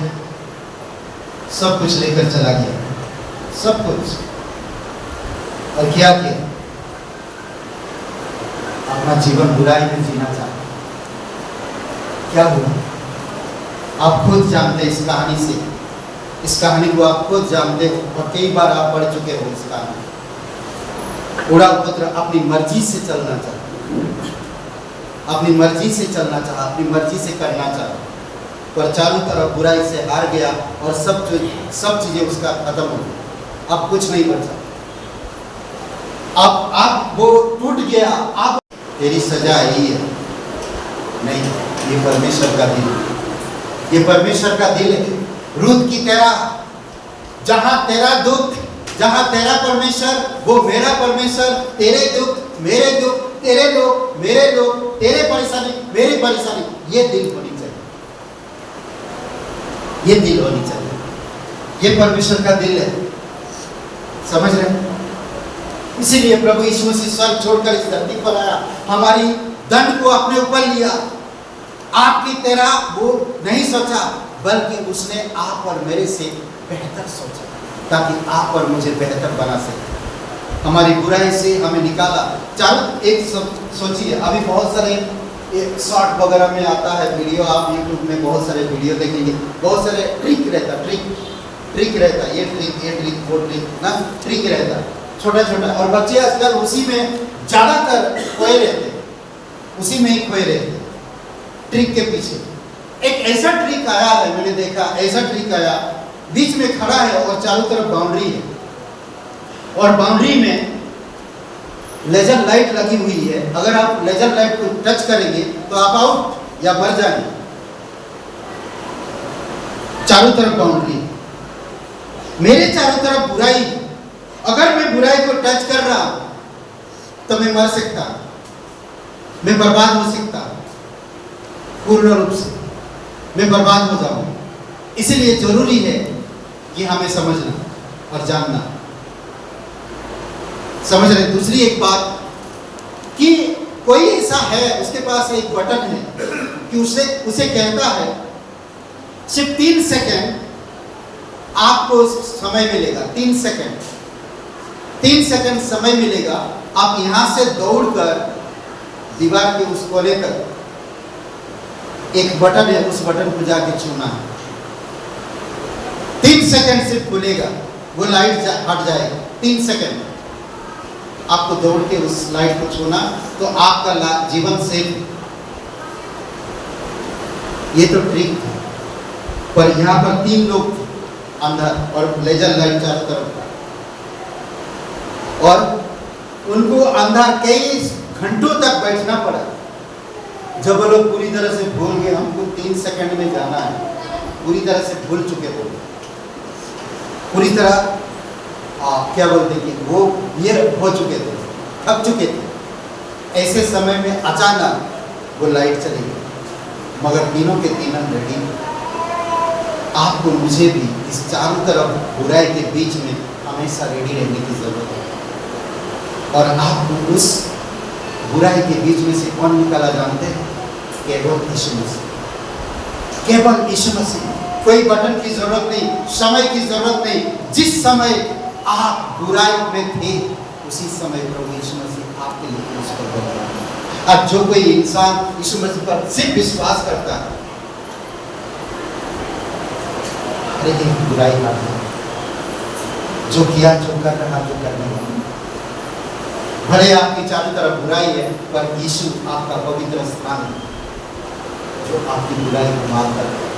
सब कुछ लेकर चला गया, सब कुछ, और क्या किया, अपना जीवन बुराई में जीना चाहता। क्या हुआ आप खुद जानते हैं, इस कहानी से, इस कहानी को आप खुद जानते हो और कई बार आप पढ़ चुके हो इस कहानी। उड़ाऊ पुत्र अपनी मर्जी से चलना चाहता, अपनी मर्जी से चलना चाहा, अपनी मर्जी से करना चाहा, पर चारों तरफ बुराई से हार गया और सब चीजें उसका खत्म हो गई, अब कुछ नहीं बचा, अब वो टूट गया। अब तेरी सजा आई है। नहीं, ये परमेश्वर का दिल है, ये परमेश्वर का दिल है। रूत की तरह जहां तेरा दुख, जहां तेरा परमेश्वर वो मेरा परमेश्वर, तेरे दुख मेरे दुख, तेरे लोग मेरे लोग, तेरे परेशानी मेरी परेशानी, ये दिल होनी चाहिए, ये दिल होनी चाहिए। ये परमेश्वर का दिल है, समझ रहे हैं? इसीलिए प्रभु यीशु मसीह स्वर्ग छोड़कर इस धरती पर आया, हमारी दंड को अपने ऊपर लिया। आपकी तरह वो नहीं सोचा, बल्कि उसने आप और मेरे से बेहतर सोचा, ताकि आप और मुझे बेहतर बना सके, हमारी बुराई से हमें निकाला। चारों एक सोचिए, अभी बहुत सारे शॉर्ट वगैरह में आता है वीडियो, आप यूट्यूब में बहुत सारे वीडियो देखेंगे, बहुत सारे ट्रिक रहता, ट्रिक रहता, ये ट्रिक वो ट्रिक ना, ट्रिक रहता छोटा छोटा, और बच्चे आजकल उसी में ज़्यादातर खोए रहते, उसी में ही खोए रहते ट्रिक के पीछे। एक ऐसा ट्रिक आया है, मैंने देखा ऐसा ट्रिक आया, बीच में खड़ा है और चारों तरफ बाउंड्री है, और बाउंड्री में लेजर लाइट लगी हुई है। अगर आप लेजर लाइट को टच करेंगे तो आप आउट या मर जाएंगे। चारों तरफ बाउंड्री, मेरे चारों तरफ बुराई, अगर मैं बुराई को टच कर रहा हूं तो मैं मर सकता, मैं बर्बाद हो सकता, पूर्ण रूप से मैं बर्बाद हो जाऊंगा। इसलिए जरूरी है कि हमें समझना और जानना, समझ रहे? दूसरी एक बात कि कोई ऐसा है, उसके पास एक बटन है कि उसे कहता है सिर्फ 3 सेकंड आपको समय मिलेगा, 3 सेकंड समय मिलेगा। आप यहां से दौड़कर दीवार के उस कोने तक, एक बटन है, उस बटन को जाके छूना है। 3 सेकंड से खुलेगा, वो लाइट हट जाएगी। 3 सेकंड आपको दौड़ के उस लाइट को छूना, तो आपका जीवन सेफ। ये तो ट्रिक था, पर यहाँ पर 3 लोग अंदर और लेजर लाइट चारों तरफ, और उनको अंदर कई घंटों तक बैठना पड़ा। जब वो लोग पूरी तरह से भूल गए, हमको 3 सेकंड में जाना है, पूरी तरह से भूल चुके थे, पूरी तरह क्या बोलते कि वो ये हो चुके थे, थक चुके थे। ऐसे समय में अचानक वो लाइट चली गई, मगर तीनों के तीनों रेडी। आपको मुझे भी इस चारों तरफ बुराई के बीच में हमेशा रेडी रहने की जरूरत है। और आपको उस बुराई के बीच में से कौन निकाला जानते हैं? केवल यीशु मसीह, केवल यीशु मसीह। कोई बटन की जरूरत नहीं, समय की जरूरत नहीं। जिस समय आप बुराई में थे, उसी समय प्रभु यीशु मसीह आपके लिए क्रूस पर बना। अब जो कोई इंसान यीशु मसीह पर सिर्फ विश्वास करता है, अरे ये बुराई बात है, जो किया, जो कर रहा, जो करने वाला, भले आपकी चारों तरफ बुराई है, पर यीशु आपका पवित्र स्थान है, जो आपकी बुराई को माफ करता है।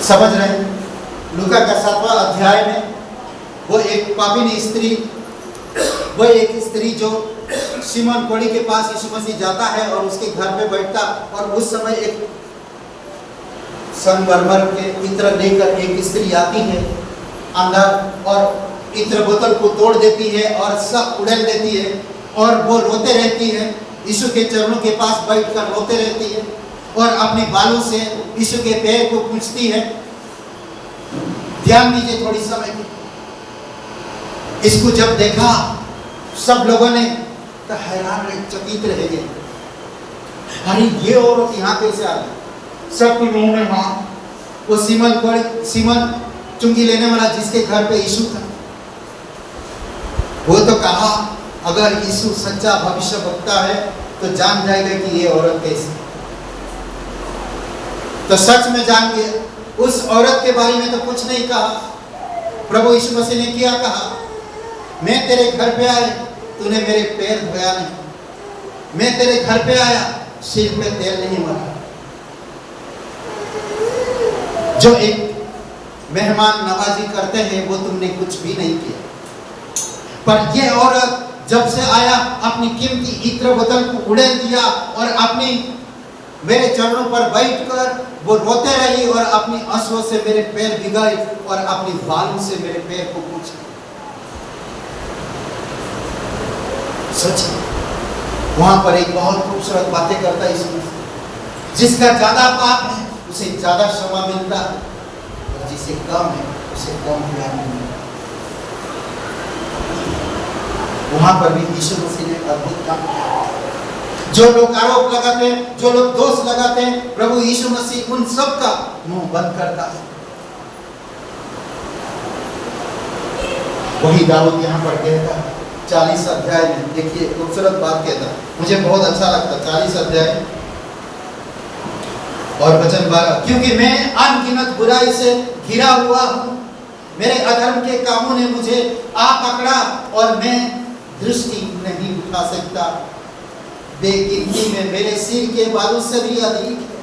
समझ रहे? लूका का 7वां अध्याय में वो एक पापिनी स्त्री, वो एक स्त्री जो शिमोन कोढ़ी के पास यीशु मसीह जाता है और उसके घर पे बैठता, और उस समय एक संगमरमर के इत्र लेकर एक स्त्री आती है अंदर, और इत्र बोतल को तोड़ देती है और सब उड़ेल देती है, और वो रोते रहती है, यीशु के चरणों के पास बैठकर रोते रहती है, और अपने बालों से यीशु के पैर को पूछती है। ध्यान दीजिए थोड़ी समय की। इसको जब देखा सब लोगों ने तो हैरान रहे, चकित रह गए, अरे ये औरत यहाँ कैसे आ गई? सब मुंह में हाथ। वो सीमन चुंगी लेने वाला जिसके घर पे यीशु था, वो तो कहा अगर यीशु सच्चा भविष्य वक्ता है तो जान जाएगा कि ये औरत कैसी। तो सच में जान गया। उस औरत के बारे में तो कुछ नहीं कहा। प्रभु यीशु मसीह ने क्या कहा? मैं तेरे घर पे आया, तूने मेरे पैर धोया नहीं। मैं तेरे घर पे आया, सिर पे तेल नहीं मरा। जो एक मेहमान नवाजी करते हैं वो तुमने कुछ भी नहीं किया। पर ये औरत जब से आया अपनी कीमती इत्र बोतल को उड़ेल दिया और अपनी मेरे चरणों पर बैठकर वो रोते रही और अपनी आंसुओं से मेरे पैर भिगाए और अपनी बालों से मेरे पैर को पूछा। सच वहां पर एक बहुत खूबसूरत बातें करता है इसमें, जिसका ज्यादा पाप है उसे ज्यादा क्षमा मिलता है और जिसे कम है उसे कम प्यार मिलता। वहां पर भी यीशु मसीह ने अद्भुत काम किया। जो लोग आरोप लगाते हैं, जो लोग दोष लगाते हैं, प्रभु यीशु मसीह उन सब का मुंह बंद करता है। वही दाऊद यहाँ पर कहता है 40 अध्याय में, देखिए खूबसूरत बात कहता है, मुझे बहुत अच्छा लगता। 40 अध्याय और वचन 12, क्योंकि मैं अनगिनत बुराई से घिरा हुआ हूं, मेरे अधर्म के कामों ने मुझे आ पकड़ा और मैं दृष्टि नहीं उठा सकता। बेगिनती में मेरे सिर के बालों से भी अधिक है,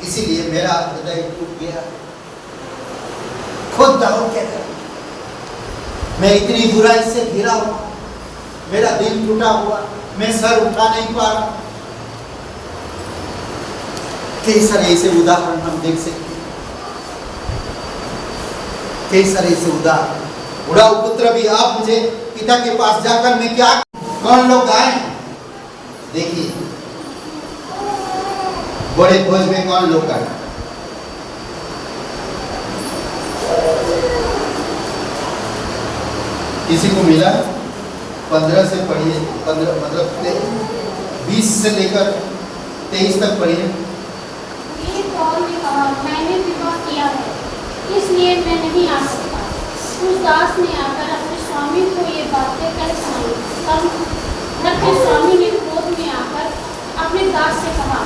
इसीलिए मेरा हृदय टूट गया। खुद दाऊद कहता है, मैं इतनी बुराई से घिरा हुआ, मेरा दिल टूटा हुआ, मैं सर उठा नहीं पा रहा। कई सारे ऐसे उदाहरण हम देख सकते हैं, कई सारे ऐसे उदाहरण। उड़ाऊ पुत्र भी आप मुझे पिता के पास जाकर मैं क्या, कौन लोग आए देखिए, बड़े भोज में कौन लोग आए, किसी को मिला? 15 से पढ़िए, 15 मतलब 20 से लेकर 23 तक पढ़िए। पौल ने कहा, मैंने विवाह किया है, इसलिए मैं नहीं आ सकता। उस दास ने आकर अपने स्वामी को ये बातें कह सुनाई। तब घर के स्वामी ने क्रोध में आकर अपने दास से कहा,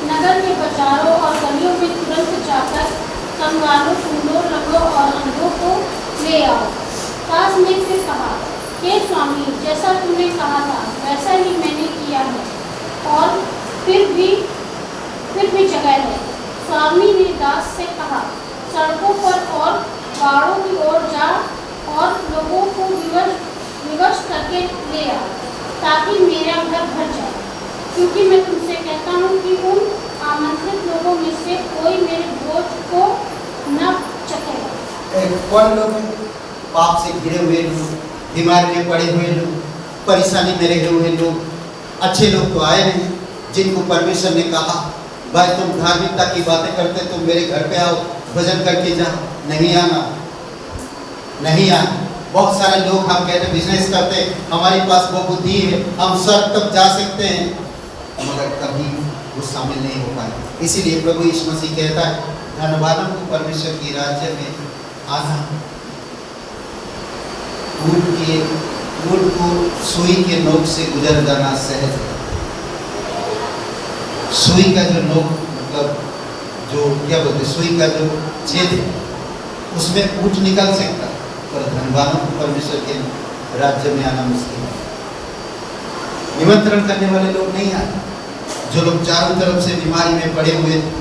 नगर के बाजारों और गलियों में तुरंत जाकर कंगालों, सूंडों, लंगड़ों और अंधों को ले आओ। दास ने फिर कहा, हे स्वामी, जैसा तुमने कहा था वैसा ही मैंने किया है, और फिर भी जगह है। स्वामी ने दास से कहा, सड़कों पर और बाड़ों की ओर जा और लोगों को विवश करके ले आ, ताकि मेरा घर भर जाए, क्योंकि मैं तुमसे कहता हूँ कि उन आमंत्रित लोगों में से कोई मेरे भोज को न चखेगा। कौन लोग हैं? पाप से घिरे हुए लोग, बीमार में पड़े हुए लोग, परेशानी में रहे हुए लोग। अच्छे लोग तो आए नहीं, जिनको परमेश्वर ने कहा, भाई तुम धार्मिकता की बातें करते, तुम मेरे घर पे आओ, भजन करके जाओ, नहीं आना, नहीं आना। बहुत सारे लोग हम कहते बिजनेस करते, हमारे पास वो बुद्धि है, हम स्वर्ग तक जा सकते हैं, मगर कभी वो शामिल नहीं हो पाए। इसीलिए प्रभु यीशु मसीह कहता है, धनवानों को परमेश्वर की राज्य में आना। ऊँट को सुई के नोक से गुजर जाना सहज है। सुई का जो नोक, मतलब जो क्या बोलते, सुई का जो छेद है, उसमें ऊँट निकल सकता है, पर धनवानों को परमेश्वर के राज्य में आना मुश्किल है। निमंत्रण करने वाले लोग नहीं आते। जो लोग चारों तरफ से बीमारी में पड़े हुए थे,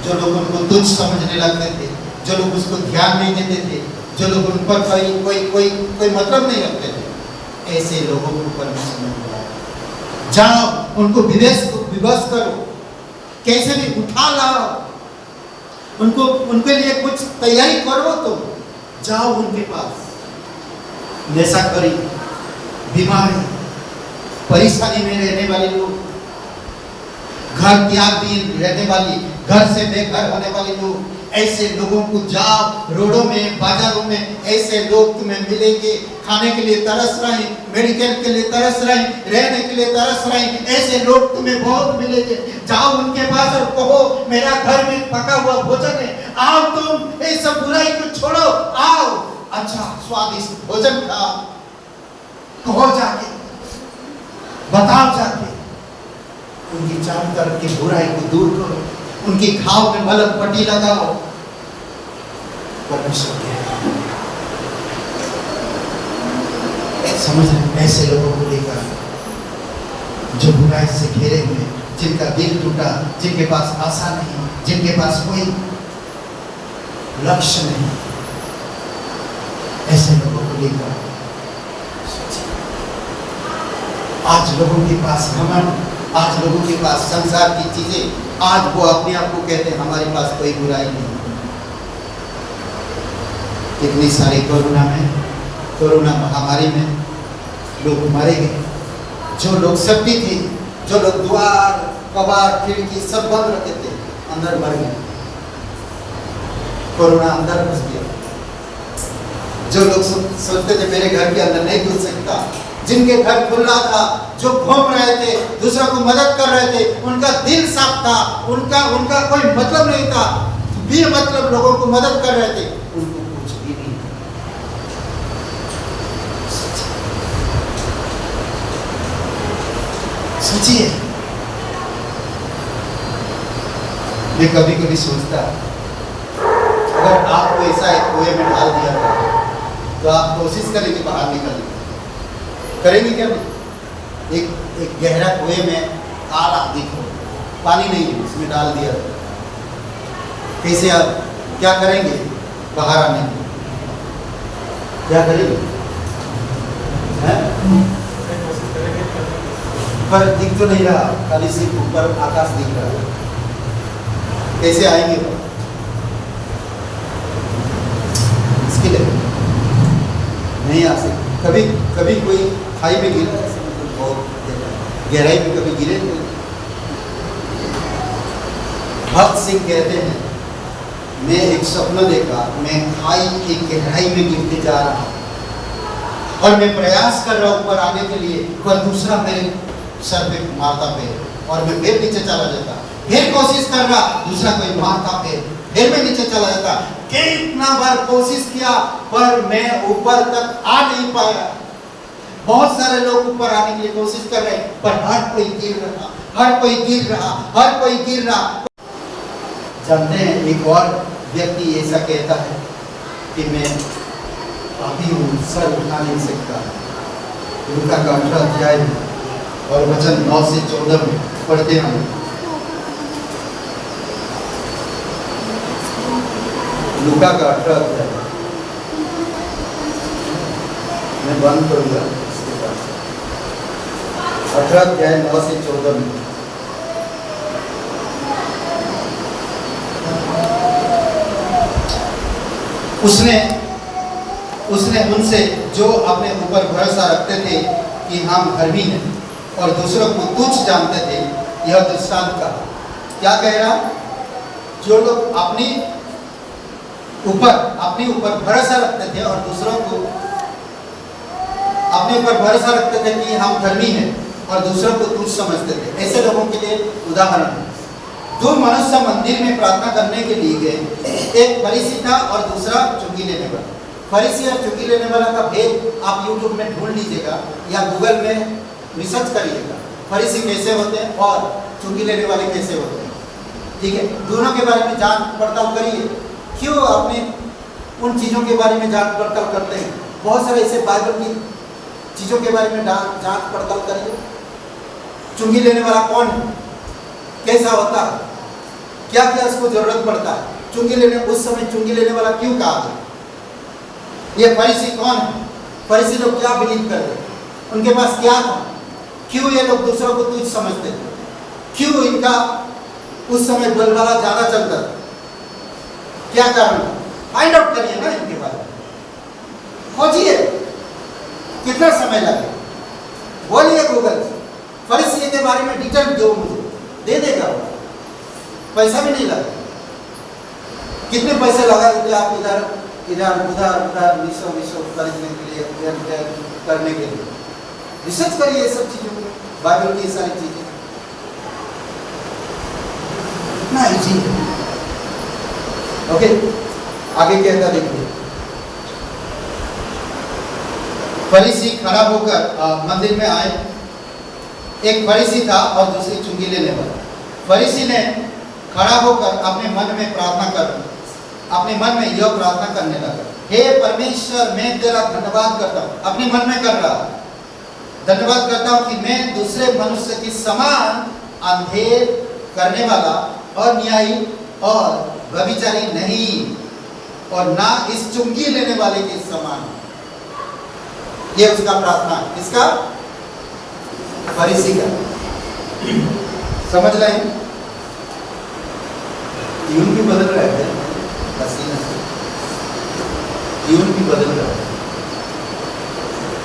जो लोग उनको तुच्छ समझने लगते थे, जो लोग उसको ध्यान नहीं देते थे, जो लोग उन पर कोई मतलब नहीं रखते थे, ऐसे लोगों को परमेश्वर ने बुलाया। जाओ, उनको विवश करो, कैसे भी उठा लाओ, उनके लिए कुछ तैयारी करो। तुम जाओ उनके पास। नशाखोरी, बीमारी, परेशानी में रहने वाले लोग, घर त्याग दिए रहने वाली, घर से बेघर होने वाले लोग, ऐसे लोगों को जाओ। रोडों में, बाजारों में ऐसे लोग तुम्हें मिलेंगे, खाने के लिए तरस रहे, मेडिकल के लिए तरस रहे, रहने के लिए तरस रहे, ऐसे लोग तुम्हें बहुत मिलेंगे। जाओ उनके पास और कहो, मेरा घर में पका हुआ भोजन है, आओ तुम इस सब बुराई को छोड़ो, आओ अच्छा स्वादिष्ट भोजन खाओ। कहो जाके, बताओ जाके, उनकी चारों तरफ की बुराई को दूर करो, उनकी घाव में मलहम पट्टी लगाओ। परमेश्वर समझ रहे, ऐसे लोगों को लेकर जो बुराई से घिरे हुए, जिनका दिल टूटा, जिनके पास आशा नहीं, जिनके पास कोई लक्ष्य नहीं, ऐसे लोगों को लेकर आज लोगों के पास घमंड, आज लोगों के पास संसार की चीजें, आज वो अपने आप को कहते हैं हमारे पास कोई बुराई नहीं। कितनी सारी कोरोना महामारी में लोग मारे गए। जो लोग सत्य थे, जो लोग द्वार कबाड़ खिड़की सब बंद रखे थे, अंदर मर गए। कोरोना अंदर घुस गया। जो लोग सोचते थे मेरे घर के अंदर नहीं घुस सकता, जिनके घर खुल रहा था, जो घूम रहे थे, दूसरों को मदद कर रहे थे, उनका दिल साफ था, उनका कोई मतलब नहीं था, भी मतलब लोगों को मदद कर रहे थे, उनको कुछ भी नहीं। सोचिए, मैं कभी कभी सोचता अगर आपको ऐसा एक कुएं में डाल दिया था तो आप कोशिश करेंगे बाहर निकलने, करेंगे क्या नहीं? एक गहरा कुएं में काला देखो, पानी नहीं है, उसमें डाल दिया, कैसे आप क्या करेंगे बाहर आने के? क्या करेंगे? पर दिख तो नहीं रहा, खाली सिर्फ ऊपर आकाश दिख रहा है, कैसे आएंगे? मुश्किल है, नहीं आ सकते। कभी कोई खाई में गिरा, बहुत गहराई में कभी गिरे? भक्त सिंह कहते हैं मैं एक सपना देखा, मैं खाई की गहराई में गिरते जा रहा हूं और मैं प्रयास कर रहा हूं ऊपर आने के लिए, पर दूसरा मेरे सर पे मारता पैर और मैं फिर नीचे चला जाता, फिर कोशिश कर रहा, दूसरा कोई मारता पैर, फिर मैं नीचे चला जाता। कितना बार कोशिश किया पर मैं ऊपर तक आ नहीं पाया। बहुत सारे लोग ऊपर आने के लिए कोशिश कर रहे हैं, पर हर कोई गिर रहा, हर कोई गिर रहा, हर कोई गिर रहा। जानते हैं एक और व्यक्ति ऐसा कहता है कि मैं अभी हूँ, सर उठा नहीं सकता। लूका का 18 अध्याय और वचन 9 से 14 में पढ़ते हैं। लूका का 18 अध्याय मैं बंद करूंगा, 18 अध्याय 9 से 14 में। उसने उनसे जो अपने ऊपर भरोसा रखते थे कि हम धर्मी हैं और दूसरों को तुच्छ जानते थे, यह दृष्टांत का क्या कह रहा? जो लोग अपने ऊपर भरोसा रखते थे और दूसरों को अपने ऊपर भरोसा रखते थे कि हम धर्मी हैं और दूसरों को तुच्छ समझते थे, ऐसे लोगों के लिए उदाहरण है। दो मनुष्य मंदिर में प्रार्थना करने के लिए गए, एक फरीसी था और दूसरा चुंगी लेने वाला। फरीसी और चुंगी लेने वाला का भेद आप यूट्यूब में ढूंढ लीजिएगा या गूगल में रिसर्च करिएगा, फरीसी कैसे होते हैं और चुंगी लेने वाले कैसे होते हैं। ठीक है, दोनों के बारे में जांच पड़ताल करिए। क्यों आपने उन चीज़ों के बारे में जांच पड़ताल करते हैं? बहुत सारे ऐसे बाइबल की चीज़ों के बारे में जांच पड़ताल करिए। चुंगी लेने वाला कौन है, कैसा होता है, क्या क्या उसको जरूरत पड़ता है? चुंगी लेने, उस समय चुंगी लेने वाला क्यों कहा था? ये फरीसी कौन है? फरीसी लोग क्या बिलीव करते, उनके पास क्या था? क्यों ये लोग दूसरों को तुच्छ समझते थे? क्यों इनका उस समय बोलबाला ज्यादा चलता था? क्या कारण था? फाइंड आउट करिए ना इनके बारे में, खोजिए। कितना समय लगे, बोलिए गूगल से, फरीसी के बारे में डिटेल दो, मुझे दे देगा, पैसा भी नहीं लगा। कितने पैसे लगा देते आप इधर उधर विश्व खरीदने के लिए, करने के लिए? रिसर्च करिए ये सब चीजों को, बाइबल की सारी चीजें, इतना इजी है। ओके, आगे कहता देखिए। फरीसी खड़ा होकर मंदिर में आए। एक फरीसी था और दूसरी चुंगी लेने वाला। फरीसी ने खड़ा होकर अपने मन में यह प्रार्थना करने लगा, हे परमेश्वर, मैं तेरा धन्यवाद करता हूँ, अपने मन में कर रहा, धन्यवाद करता हूँ कि मैं दूसरे मनुष्य के समान अंधेर करने वाला, अन्यायी और व्यभिचारी नहीं, और ना इस चुंगी लेने वाले के समान। ये उसका प्रार्थना है। इसका फरीसी का। समझ रहे हैं? ट्यून भी बदल रहे थे, पसीना ट्यून भी बदल रहा है।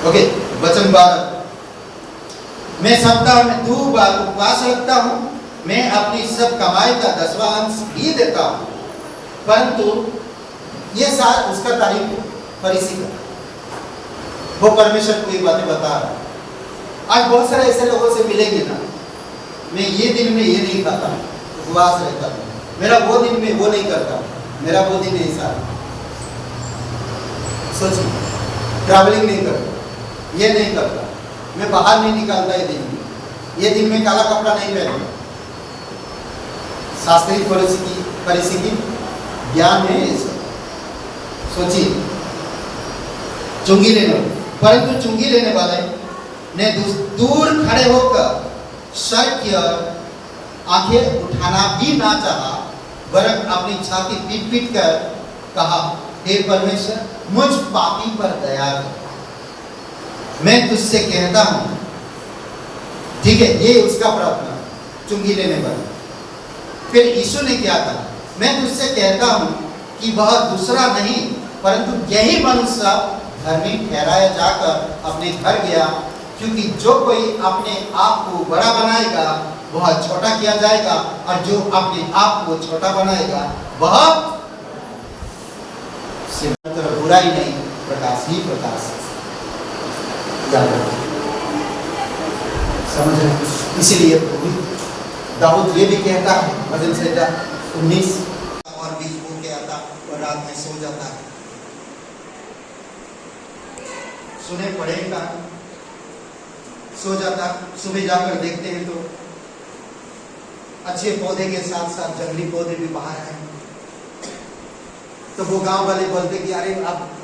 ओके, वचन 12, मैं सप्ताह में 2 बार उपवास रखता हूं, मैं अपनी सब कमाई का 10वां अंश भी देता हूं, परंतु ये साल उसका तारीफ है फरीसी का। वो परमेश्वर को ये बातें बता रहा है। आज बहुत सारे ऐसे लोगों से मिलेंगे ना, मैं ये दिन में ये नहीं खाता, उपवास रहता हूँ, मेरा वो दिन में वो नहीं करता, मेरा वो दिन ऐसा, सोचिए, ट्रैवलिंग नहीं करता, ये नहीं करता, मैं बाहर नहीं निकलता ये दिन में काला कपड़ा नहीं पहनता। शास्त्रीय फरीसी की ज्ञान है ये सब। सोचिए, चुंगी लेने, परंतु चुंगी लेने वाले ने दूर खड़े होकर सर की ओर आंखें उठाना भी ना चाहा, वरन अपनी छाती पीट पीट कर कहा, हे परमेश्वर, मुझ पापी पर दया कर, मैं तुझसे कहता हूं। ठीक है, ये उसका प्रार्थना, चुंगी लेने वाला। फिर यीशु ने क्या कहा, मैं तुझसे कहता हूं कि वह दूसरा नहीं परंतु यही मनुष्य धर्मी ठहराया जाकर अपने घर गया, क्योंकि जो कोई अपने आप को बड़ा बनाएगा वह छोटा किया जाएगा, और जो अपने आप को छोटा बनाएगा वह सिर्फ बुराई नहीं, प्रकाश ही प्रकाश। समझ रहे? इसीलिए दाऊद ये भी कहता है, भजन संहिता 19, और बीच बो के आता और रात में सो जाता है। सुने पड़ेगा, सो जाता, सुबह जाकर देखते हैं तो अच्छे पौधे के साथ साथ जंगली पौधे भी बाहर हैं। तो वो गांव वाले बोलते कि अरे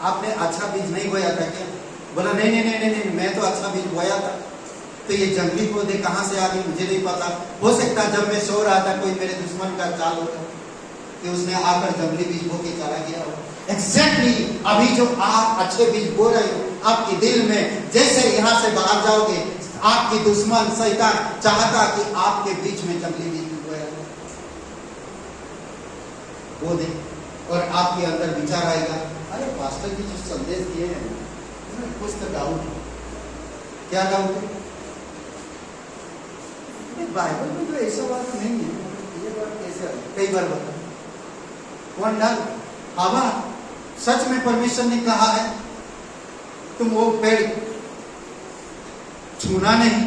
आपने अच्छा बीज नहीं बोया था क्या? बोला नहीं, मैं तो अच्छा बीज बोया था। तो ये जंगली पौधे कहाँ से आ गए मुझे नहीं पता। हो सकता जब मैं सो रहा था कोई मेरे दुश्मन का चाल होता कि उसने आकर जंगली बीज बो के चला गया हो। एग्जैक्टली अभी जो आप अच्छे बीज बो रहे हो, आपके दिल में जैसे यहाँ से बाहर जाओगे, आपकी दुश्मन शैतान चाहता कि आपके बीच में जंगली बीज बोया वो दे, और आपके अंदर विचार आएगा, अरे पास्टर जी जो संदेश दिए हैं कुछ तो डाउट है। क्या डाउट है? बाइबल में तो ऐसा बात नहीं है, ये बात कैसे? कई बार बता कौन डाल? हवा सच में परमेश्वर ने कहा है तुम वो पेड़ छूना नहीं,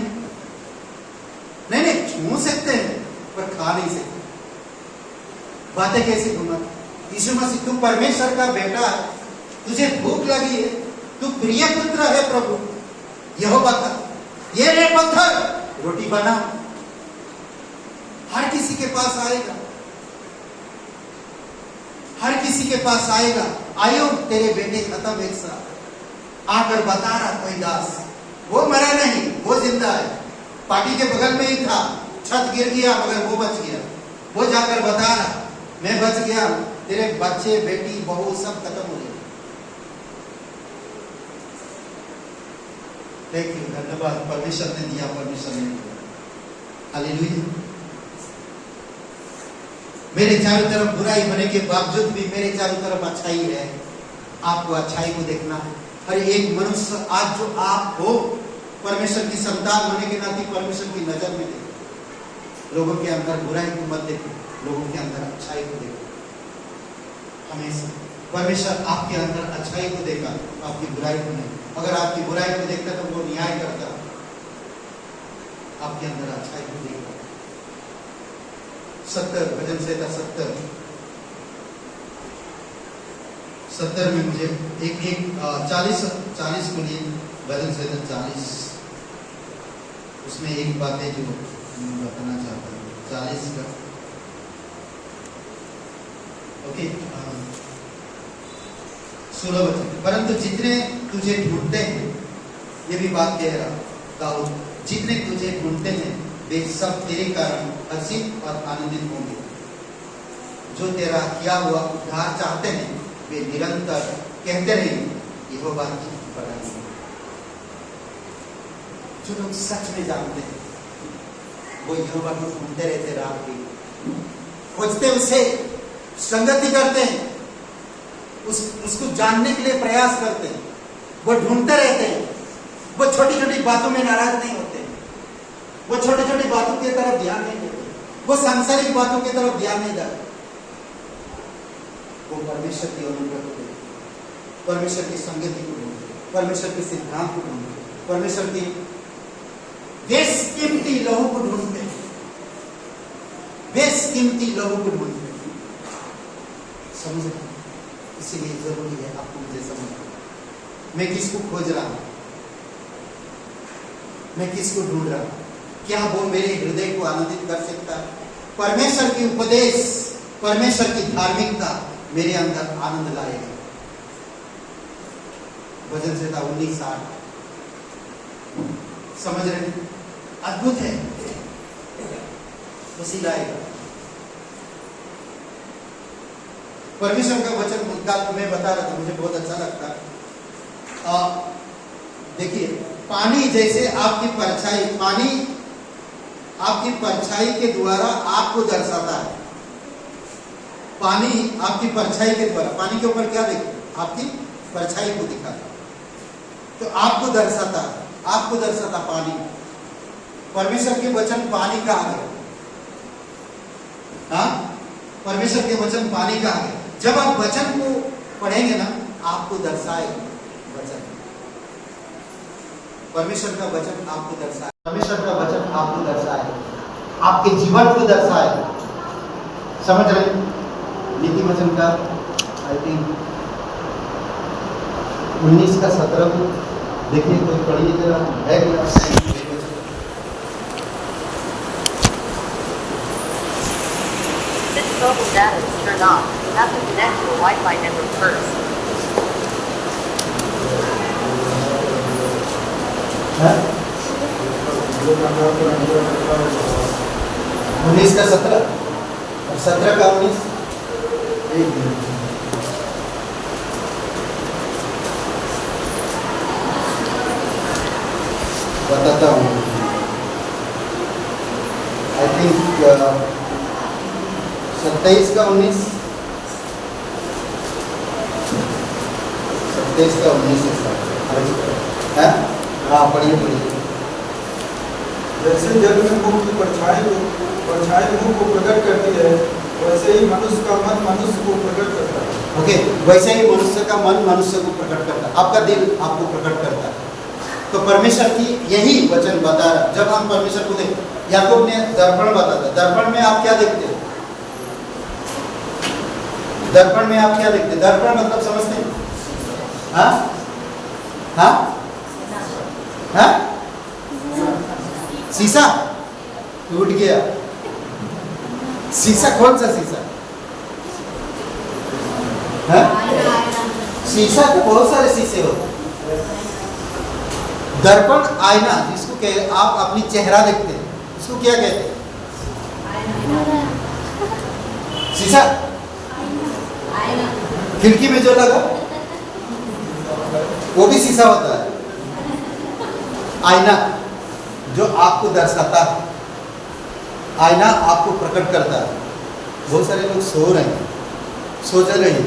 छू सकते हैं पर खा नहीं सकते। बातें कैसी घुमा? यीशु मसीह तू परमेश्वर का बेटा है, तुझे भूख लगी है, तू प्रिय पुत्र है प्रभु, यहोवा का, ये रे पत्थर रोटी बना। हर किसी के पास आएगा, हर किसी के पास आएगा। आयो तेरे बेटे खत्म एक साथ आकर बता रहा कोई दास, वो मरा नहीं, वो जिंदा है, पार्टी के बगल में ही था, छत गिर गया मगर वो बच गया। वो जाकर बता रहा मैं बच गया, तेरे बच्चे बेटी बहू सब खत्म हो गए। देखिए, धन्यवाद, परमेश्वर ने दिया, परमेश्वर ने दिया। हालेलुया। मेरे चारों तरफ बुराई होने के बावजूद भी मेरे चारों तरफ अच्छाई है। आपको अच्छाई को देखना है। हर एक मनुष्य आज जो आप हो, परमेश्वर की संतान होने के नाते परमेश्वर की नजर में देखो। लोगों के अंदर बुराई को मत देखो, लोगों के अंदर अच्छाई को देखो। हमेशा परमेश्वर आपके अंदर अच्छाई को देखा, आपकी बुराई को नहीं। अगर आपकी बुराई को देखता तो वो न्याय करता, आपके अंदर अच्छाई को देखा। 70 भजन संहिता 70 में मुझे एक 40 को लिए भजन संहिता 40, उसमें एक बात है जो मैं बताना चाहता हूँ। 40 का ओके, 16 वचन, परंतु जितने तुझे ढूंढते हैं, ये भी बात कह रहा दाऊद, जितने तुझे ढूंढते हैं वे सब तेरे कारण हर्षित और आनंदित होंगे। जो तेरा किया हुआ उद्धार चाहते हैं वे निरंतर कहते रहेंगे यहोवा की बड़ाई। जो लोग सच में जानते हैं वो यहोवा को ढूंढते रहते, रात दिन खोजते, उससे संगति करते हैं, उसको जानने के लिए प्रयास करते हैं, वो ढूंढते रहते हैं। वो छोटी छोटी बातों में नाराज नहीं होते, वो छोटी छोटी बातों की तरफ ध्यान नहीं देते, वो सांसारिक बातों की तरफ ध्यान नहीं देते। वो परमेश्वर की अनुग्रह को ढूंढते, परमेश्वर की संगति को ढूंढते, परमेश्वर के सिद्धांत को ढूंढते, परमेश्वर की बेशकीमती लहू को ढूंढते, बेशकीमती लहू को ढूंढते। समझ? इसीलिए जरूरी है आपको मुझे समझना, मैं किसको खोज रहा हूं, मैं किसको ढूंढ रहा हूं, क्या वो मेरे हृदय को आनंदित कर सकता है? परमेश्वर की उपदेश, परमेश्वर की धार्मिकता मेरे अंदर आनंद लाएगा। भजन संहिता 19:8 समझ रहे हैं? अद्भुत है, उसी लाएगा। परमेश्वर का वचन मुद्दा मैं बता रहा था, मुझे बहुत अच्छा लगता। देखिए, पानी जैसे आपकी परछाई, पानी आपकी परछाई के द्वारा आपको दर्शाता है। पानी आपकी परछाई के द्वारा, पानी के ऊपर क्या देखते? आपकी परछाई को दिखाता, तो आपको दर्शाता, आपको दर्शाता पानी। परमेश्वर के वचन पानी कहा गया, हाँ, परमेश्वर के वचन पानी कहा गया। जब आप वचन को पढ़ेंगे ना, आपको दर्शाएगा वचन, परमेश्वर का वचन आपको दर्शाए, परमेश्वर का वचन आपको दर्शाए, आपके जीवन को दर्शाए। समझ रहे? नीति वचन का आई थिंक 19:17 को देखिए, कोई पढ़िए जरा, है क्या? Since mobile data is turned off, you have to connect to a Wi-Fi network first. हाँ? 19:17 और 17:19 एक मिनट बताता हूँ। आई थिंक 27:19 है। हाँ, पढ़िए पढ़िए। जैसे जल में मुख की परछाई मुख को प्रकट करती है, वैसे ही मनुष्य का मन मनुष्य को प्रकट करता है। ओके, वैसे ही मनुष्य का मन मनुष्य को प्रकट करता है, आपका दिल आपको प्रकट करता है। तो परमेश्वर की यही वचन बता रहा है। जब हम परमेश्वर को देखते, याकूब ने दर्पण बताता, दर्पण में आप क्या देखते हैं? दर्पण में आप क्या देखते हैं? दर्पण मतलब समझते हैं? हाँ हाँ हाँ, शीशा टूट गया। शीशा कौन सा शीशा? हाँ? शीशा तो बहुत सारे शीशे होते। दर्पण आईना, जिसको कह आप अपनी चेहरा देखते हैं, उसको क्या कहते हैं? शीशा। खिड़की में जो लगा वो भी शीशा होता है। आईना जो आपको दर्शाता है, आईना आपको प्रकट करता है। बहुत सारे लोग सो रहे हैं, सोच रहे हैं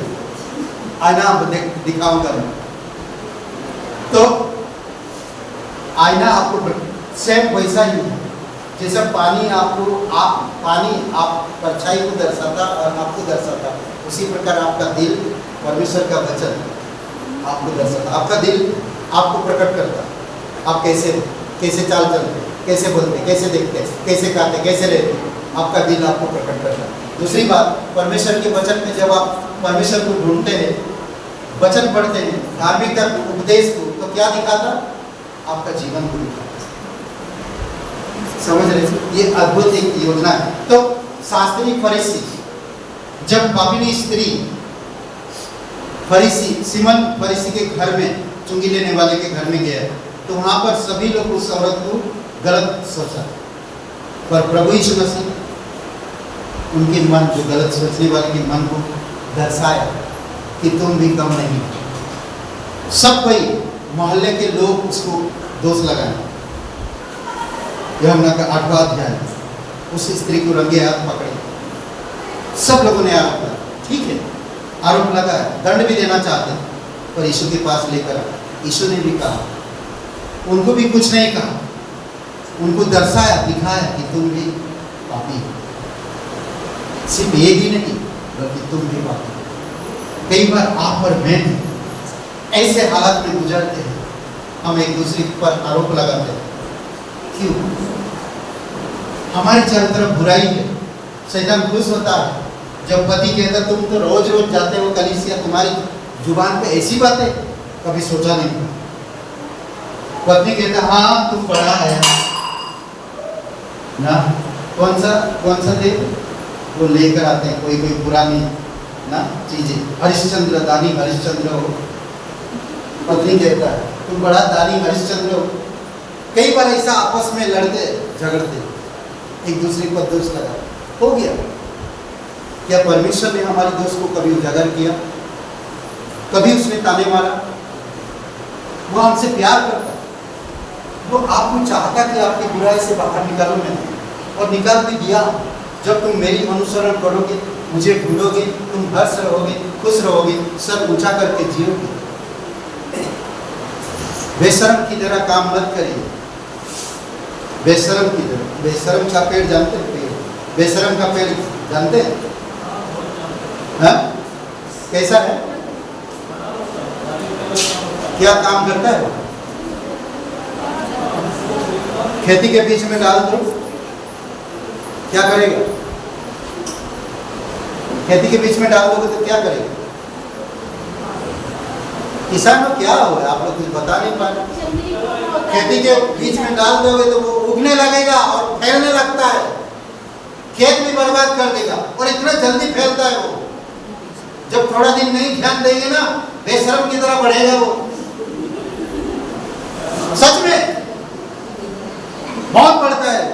आईना आप दिखाऊंगा मैं, तो आईना आपको सेम वैसा ही है जैसा पानी आप परछाई को दर्शाता और आपको दर्शाता, उसी प्रकार आपका दिल परमेश्वर का वचन आपको दर्शाता, आपका दिल आपको प्रकट करता। आप कैसे चाल चलते, कैसे बोलते, कैसे देखते, कैसे खाते, कैसे रहते, आपका दिल आपको प्रकट करता। दूसरी बात, परमेश्वर के वचन में जब आप परमेश्वर को ढूंढते हैं, वचन पढ़ते हैं, धार्मिक उपदेश को, तो क्या दिखाता? आपका जीवन को दिखाता। समझ रहे? ये अद्भुत एक योजना है। तो शास्त्री फरीसी, जब पापिनी स्त्री फरीसी सिमन फरीसी के घर में, चुंगी लेने वाले के घर में गया, तो वहां पर सभी लोग उस औरत को गलत सोचा, पर प्रभु यीशु मसीह उनके मन, जो गलत सोचने वाले के मन को दर्शाया कि तुम भी कम नहीं हो। सब कोई मोहल्ले के लोग उसको दोष लगाए, यूहन्ना का 8वां अध्याय, उस स्त्री को रंगे हाथ पकड़े, सब लोगों ने आरोप लगा, ठीक है आरोप लगा है, दंड भी देना चाहते हैं, पर यीशु के पास लेकर यीशु ने भी कहा, उनको भी कुछ नहीं कहा, उनको दर्शाया, दिखाया कि तुम भी पापी हो। सिर्फ ये भी नहीं बल्कि तुम भी पापी हो। कई बार आप और मैं ऐसे हालात में गुजरते हैं, हम एक दूसरे पर आरोप लगाते हैं। क्यों? हमारी चारों तरफ बुराई है। शैतान खुश होता है जब पति कहता तुम तो रोज रोज जाते हो कलीसिया, तुम्हारी जुबान पे ऐसी बातें कभी सोचा नहीं। पत्नी कहता हाँ तुम पढ़ा है ना, कौन सा थे वो लेकर आते हैं कोई पुरानी ना चीजें, हरिश्चंद्र, दानी हरिश्चंद्र हो। पत्नी कहता है तुम बड़ा दानी हरिश्चंद्र हो। कई बार ऐसा आपस में लड़ते झगड़ते, एक दूसरे पर दोष लगा हो गया। क्या परमेश्वर ने हमारे दोस्त को कभी उजागर किया? कभी उसने ताने मारा? वो हमसे प्यार करता, वो आपको चाहता कि आपकी बुराई से बाहर निकालो मैं, और निकाल भी दिया। जब तुम मेरी अनुसरण करोगे, मुझे ढूंढोगे, तुम हर्ष रहोगे, खुश रहोगे, सर ऊंचा करके जियोगे। बेशरम की तरह काम मत करिए, बेशरम की तरह। बेशरम का पेड़ जानते हैं? पेड़, बेशरम का पेड़ जानते हैं? हाँ? कैसा है? क्या काम करता है? खेती के बीच में डाल दो, क्या करेगा? खेती के बीच में डाल दोगे तो क्या करेगा? किसानों क्या हो, आप लोग कुछ बता नहीं पा रहे। खेती के बीच में डाल दोगे तो वो उगने लगेगा और फैलने लगता है, खेत भी बर्बाद कर देगा, और इतना जल्दी फैलता है वो। जब थोड़ा दिन नहीं ध्यान देंगे ना, बेशरम की तरह बढ़ेगा वो। सच में बहुत बढ़ता है,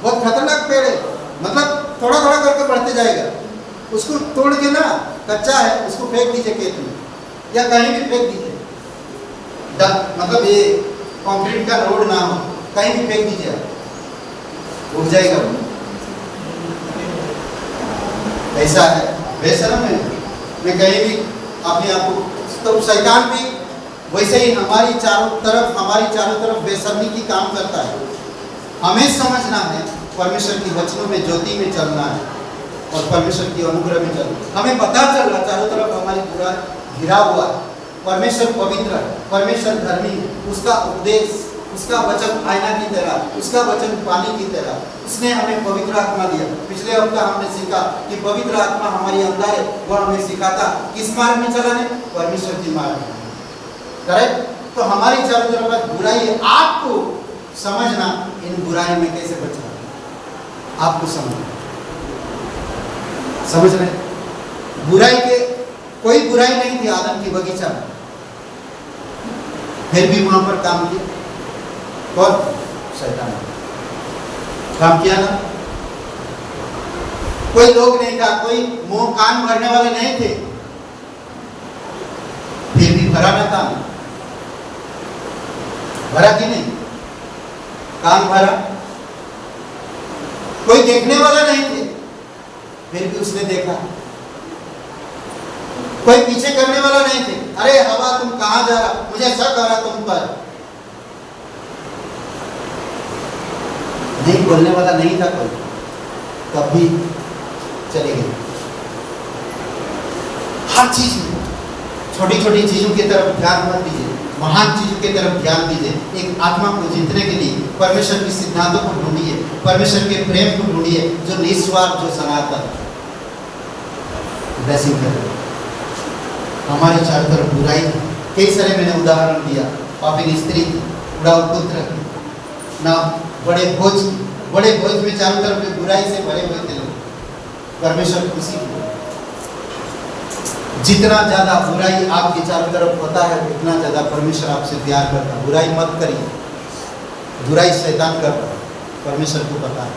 बहुत खतरनाक पेड़ है। मतलब थोड़ा थोड़ा करके बढ़ते जाएगा। उसको तोड़ के ना, कच्चा है उसको फेंक दीजिए खेत में या कहीं भी फेंक दीजिए। मतलब ये कंक्रीट का रोड ना हो, कहीं भी फेंक दीजिए, उग जाएगा वो। ऐसा है, बेशरम है। मैं कहीं भी अपने आप को, तो शैतान भी वैसे ही हमारी चारों तरफ बेशर्मी की काम करता है। हमें समझना है परमेश्वर की वचनों में, ज्योति में चलना है और परमेश्वर की अनुग्रह में चलना। हमें पता चल रहा चारों तरफ हमारी पूरा घिरा हुआ है। परमेश्वर पवित्र है, परमेश्वर धर्मी है। उसका उपदेश, उसका वचन आईना की तरह, उसका वचन पानी की तरह। उसने हमें पवित्र आत्मा दिया। पिछले हफ्ता हमने सीखा कि पवित्र आत्मा हमारे अंदर है, वह हमें सिखाता किस मार्ग में चलाने, परमेश्वर की मार्ग में। करेक्ट? तो हमारी चारों तरफ बुराई है। आपको समझना इन बुराई में कैसे बचना, आपको समझ रहे? बुराई के कोई बुराई नहीं थी आदम की बगीचा में, फिर भी वहां पर काम किया। कौन? शैतान काम किया ना। कोई लोग नहीं था, कोई मुंह कान भरने वाले नहीं थे, फिर भी भरा ना काम। भरा कि नहीं? कान भरा। कोई देखने वाला नहीं थे, फिर भी उसने देखा। कोई पीछे करने वाला नहीं थे, अरे हवा तुम कहां जा रहा, मुझे शक आ रहा तुम पर। नहीं बोलने वाला नहीं था कोई, तब भी चले गए। हर चीज में छोटी छोटी चीजों की तरफ ध्यान मत दीजिए, महान चीजों की तरफ ध्यान दीजिए। एक आत्मा को जीतने के लिए परमेश्वर के सिद्धांतों को ढूंढिए, परमेश्वर के प्रेम को ढूंढिए, जो निस्वार्थ, जो सनातन। ब्लेसिंग करें। हमारे चारों तरफ बुराई, कई सारे मैंने उदाहरण दिया। पापिन स्त्री थी, उड़ाऊ पुत्र ना, बड़े भोज में चारों तरफ बुराई से भरे हुए थे लोग। परमेश्वर खुशी, जितना ज्यादा बुराई आपके चारों तरफ होता है, उतना ज्यादा परमेश्वर आपसे प्यार करता है। बुराई मत करिए, बुराई शैतान करता है, परमेश्वर को पता है।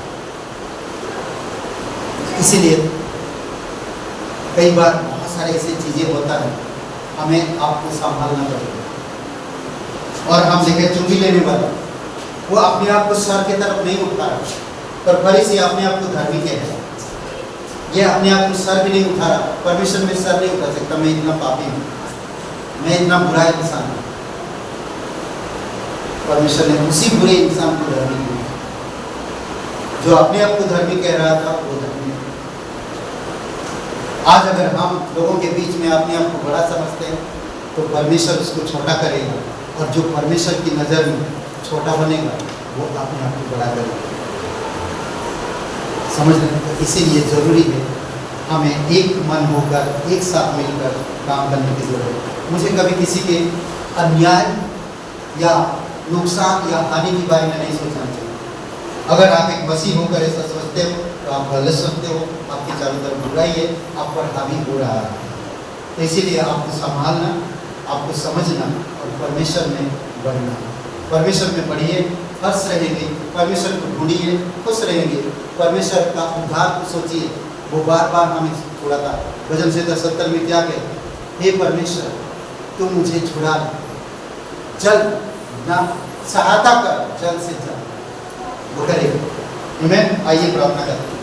इसीलिए कई बार बहुत सारे ऐसी चीजें होता है, हमें आपको संभालना पड़ेगा। और हम देखें चुंगी लेने वाला, वो अपने आप को सर की तरफ नहीं उठा रहा, पर फरीसी अपने आप को धर्मी कह रहा है। ये अपने आप को सर भी नहीं उठा रहा, परमेश्वर में सर नहीं उठा सकता, मैं इतना पापी हूँ, मैं इतना बुरा इंसान हूँ। परमेश्वर ने उसी बुरे इंसान को धर्मी किया, जो अपने आप को धर्मी कह रहा था वो धर्मी। आज अगर हम लोगों के बीच में अपने आप को बड़ा समझते हैं तो परमेश्वर उसको छोटा करेगा, और जो परमेश्वर की नज़र में छोटा बनेगा वो अपने आप को बड़ा करेगा। समझ रहे हैं? तो इसीलिए ज़रूरी है हमें एक मन होकर एक साथ मिलकर काम करने की ज़रूरत है। मुझे कभी किसी के अन्याय या नुकसान या हानि के बारे में नहीं सोचना चाहिए। अगर आप एक मसीह होकर ऐसा सोचते हो तो आप गलत सोचते हो, आपकी चारों तरफ बुराई है, आप पर हावी हो रहा है। तो इसीलिए आपको संभालना, आपको समझना और परमेश्वर में बढ़ना। परमेश्वर में बढ़िए, हर्ष रहेंगे, परमेश्वर को ढूंढिए, खुश रहेंगे, परमेश्वर का उद्धार को सोचिए। वो बार बार हमें छुड़ाता। भजन 70 में क्या कहते? हे परमेश्वर तू मुझे छुड़ा ले, चल ना सहायता कर, जल्द से जल्द। वो करेगा। आमीन। आइए प्रार्थना करते हैं।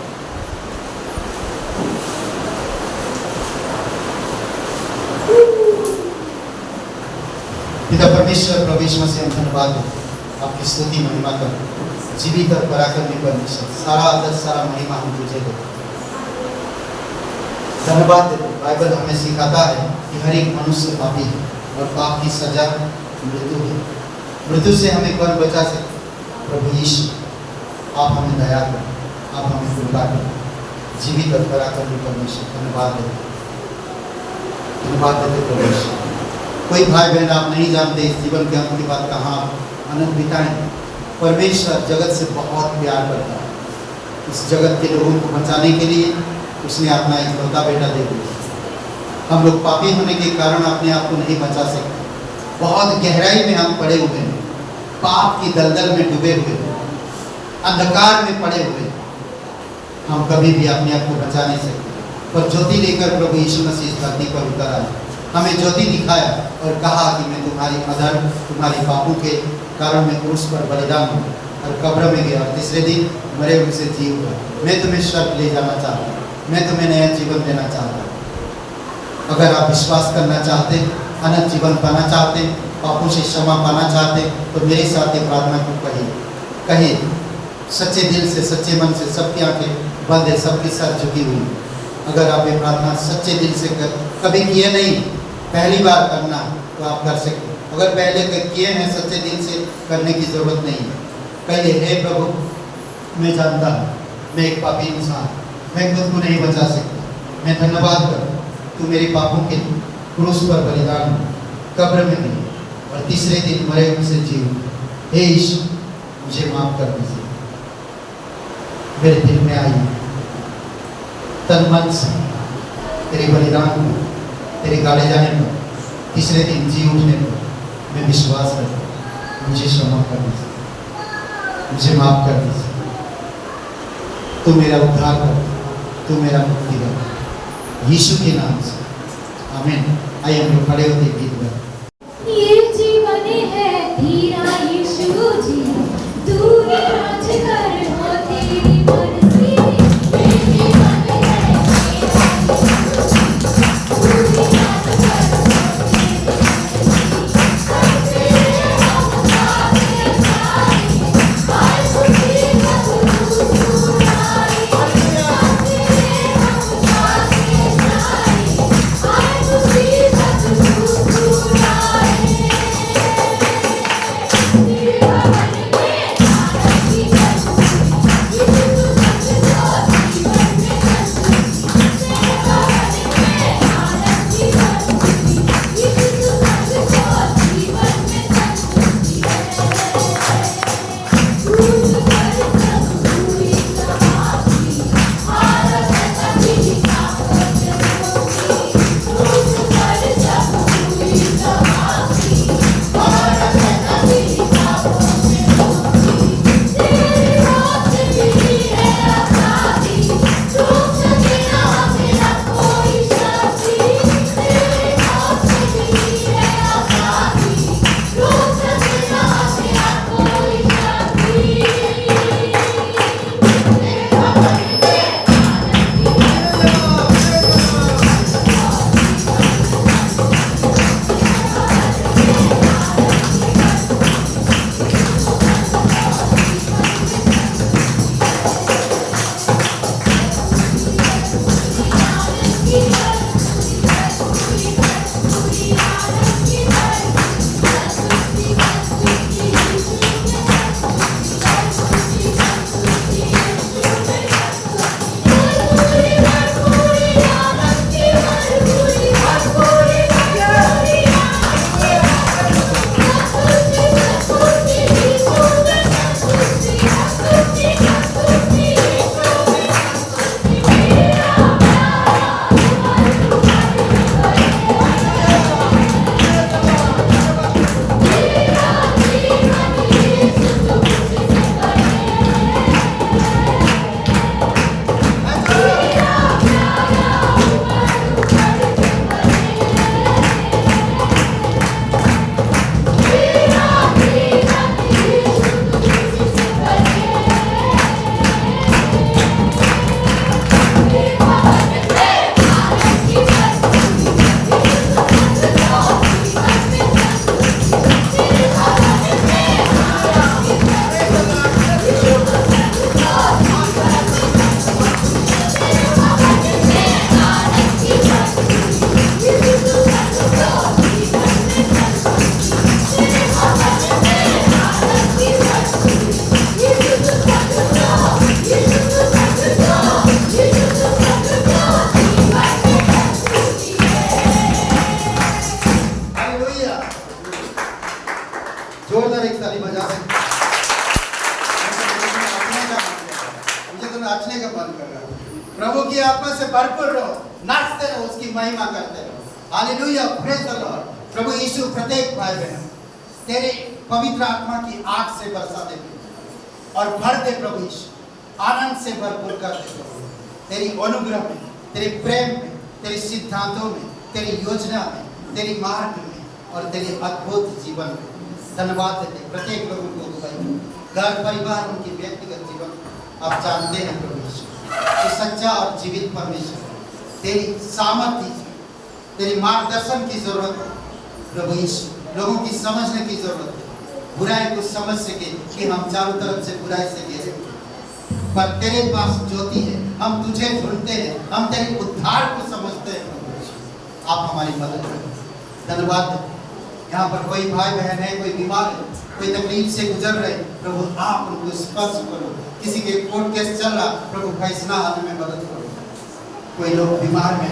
पिता परमेश्वर, प्रभु यीशु मसीह हम धन्यवाद दो, आपकी स्तुति महिमा कर, जीवित और पराक्रमी परमेश्वर, सारा आदर सारा महिमा हम तुझे दो। धन्यवाद देते। बाइबल हमें सिखाता है कि हर एक मनुष्य पापी है और पाप की सजा मृत्यु है। मृत्यु से हमें कौन बचा सकते? प्रभु यीशु, आप हमें दया करें, आप हमें कृपा करें, जीवित और पराक्रमी परमेश्वर। धन्यवाद देते, धन्यवाद देते परमेश्वर। कोई भाई बहन आप नहीं जानते इस जीवन के अंत के बाद कहाँ अनंत बिताएं। परमेश्वर जगत से बहुत प्यार करता है। इस जगत के लोगों को बचाने के लिए उसने अपना इकलौता बेटा दे दिया। हम लोग पापी होने के कारण अपने आप को नहीं बचा सकते। बहुत गहराई में हम पड़े हुए हैं, पाप की दलदल में डूबे हुए हैं, अंधकार में पड़े हुए हैं। हम कभी भी अपने आप को बचा नहीं सकते। पर ज्योति लेकर प्रभु यीशु मसीह इस धरती पर उतर आए, हमें ज्योति दिखाया और कहा कि मैं तुम्हारी अधर्म, तुम्हारी पापों के कारण मैं क्रूस पर बलिदान हूँ और कब्र में गया और तीसरे दिन मरे हुए से जी उठा। मैं तुम्हें स्वर्ग ले जाना चाहता हूँ, मैं तुम्हें नया जीवन देना चाहता हूँ। अगर आप विश्वास करना चाहते, अनंत जीवन पाना चाहते, पापों से क्षमा पाना चाहते, तो मेरे साथ ये प्रार्थना को कहिए सच्चे दिल से, सच्चे मन से। सबकी आंखें बंद है, सबकी सर झुकी हुई। अगर आप ये प्रार्थना सच्चे दिल से कभी किए नहीं, पहली बार करना तो आप कर सकते। अगर पहले किए हैं सच्चे दिल से, करने की ज़रूरत नहीं है। कहिए, हे प्रभु मैं जानता हूँ मैं एक पापी इंसान, मैं खुद को नहीं बचा सकता। मैं धन्यवाद करूँ तू मेरे पापों के क्रूस पर बलिदान हो, कब्र में गई और तीसरे दिन मरे हुए से जी उठे। हे यीशु मुझे माफ़ कर दीजिए, मेरे दिल में आइए, तन मन से तेरे बलिदान को, तेरे गाड़े जाने पर, तीसरे दिन जी उठने पर मैं विश्वास करता हूँ। मुझे क्षमा कर दीजिए, मुझे माफ़ कर दीजिए। तू मेरा उद्धार कर, तू मेरा मुक्ति कर, यीशु के नाम से आमीन। आइए हम लोग खड़े होते गीत गाएं। ये जीवन है धीरा यीशु जी, दूर राज कर हो तेरी मर्जी। ये जीवन है दूर राज कर हो तेरी मर्जी। ताली बजा सकते हैं। मुझे तो नाचने का मन कर रहा है। प्रभु की आत्मा से भरपूर रहो, नाचते रहो, उसकी महिमा करते रहो। Hallelujah, praise the Lord. प्रभु यीशु प्रत्येक भाई बहन तेरे पवित्र आत्मा की आग से बरसा दे और भर दे प्रभु यीशु, आनंद से भरपूर कर दे प्रभु। तेरी अनुग्रह में, तेरे प्रेम में, तेरे सिद्धांतों में, तेरी योजना में, तेरी मार्ग में और तेरे अद्भुत जीवन में धन्यवाद देते। प्रत्येक लोगों को घर परिवार उनकी व्यक्तिगत जीवन आप जानते हैं प्रभु यीशु कि सच्चा और जीवित परमेश्वर तेरी सामर्थ्य, तेरी मार्गदर्शन की जरूरत है प्रभु यीशु। लोगों की समझने की जरूरत है, बुराई को समझ सके कि हम चारों तरफ से बुराई से घेरे पर तेरे पास ज्योति है, हम तुझे ढूंढते हैं, हम तेरे उद्धार को समझते हैं प्रभु यीशु। आप हमारी मदद करें, धन्यवाद दें। यहाँ पर कोई भाई बहन है, कोई बीमार है, कोई तकलीफ से गुजर रहे, प्रभु आप उनको स्पर्श करो। किसी के कोर्ट केस चल रहा, प्रभु फैसला आने में मदद करो। कोई लोग बीमार में,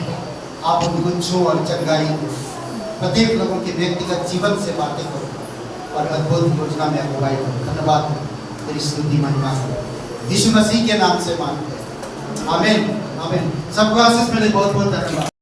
आप उनको छो और चंगाई दो। प्रत्येक लोगों के व्यक्तिगत जीवन से बातें करो और अद्भुत योजना में अगुवाई करो। धन्यवाद, तेरी स्तुति महिमा यीशु मसीह के नाम से मांगते हैं, आमीन आमीन। सबको आशीष मिले, बहुत बहुत धन्यवाद।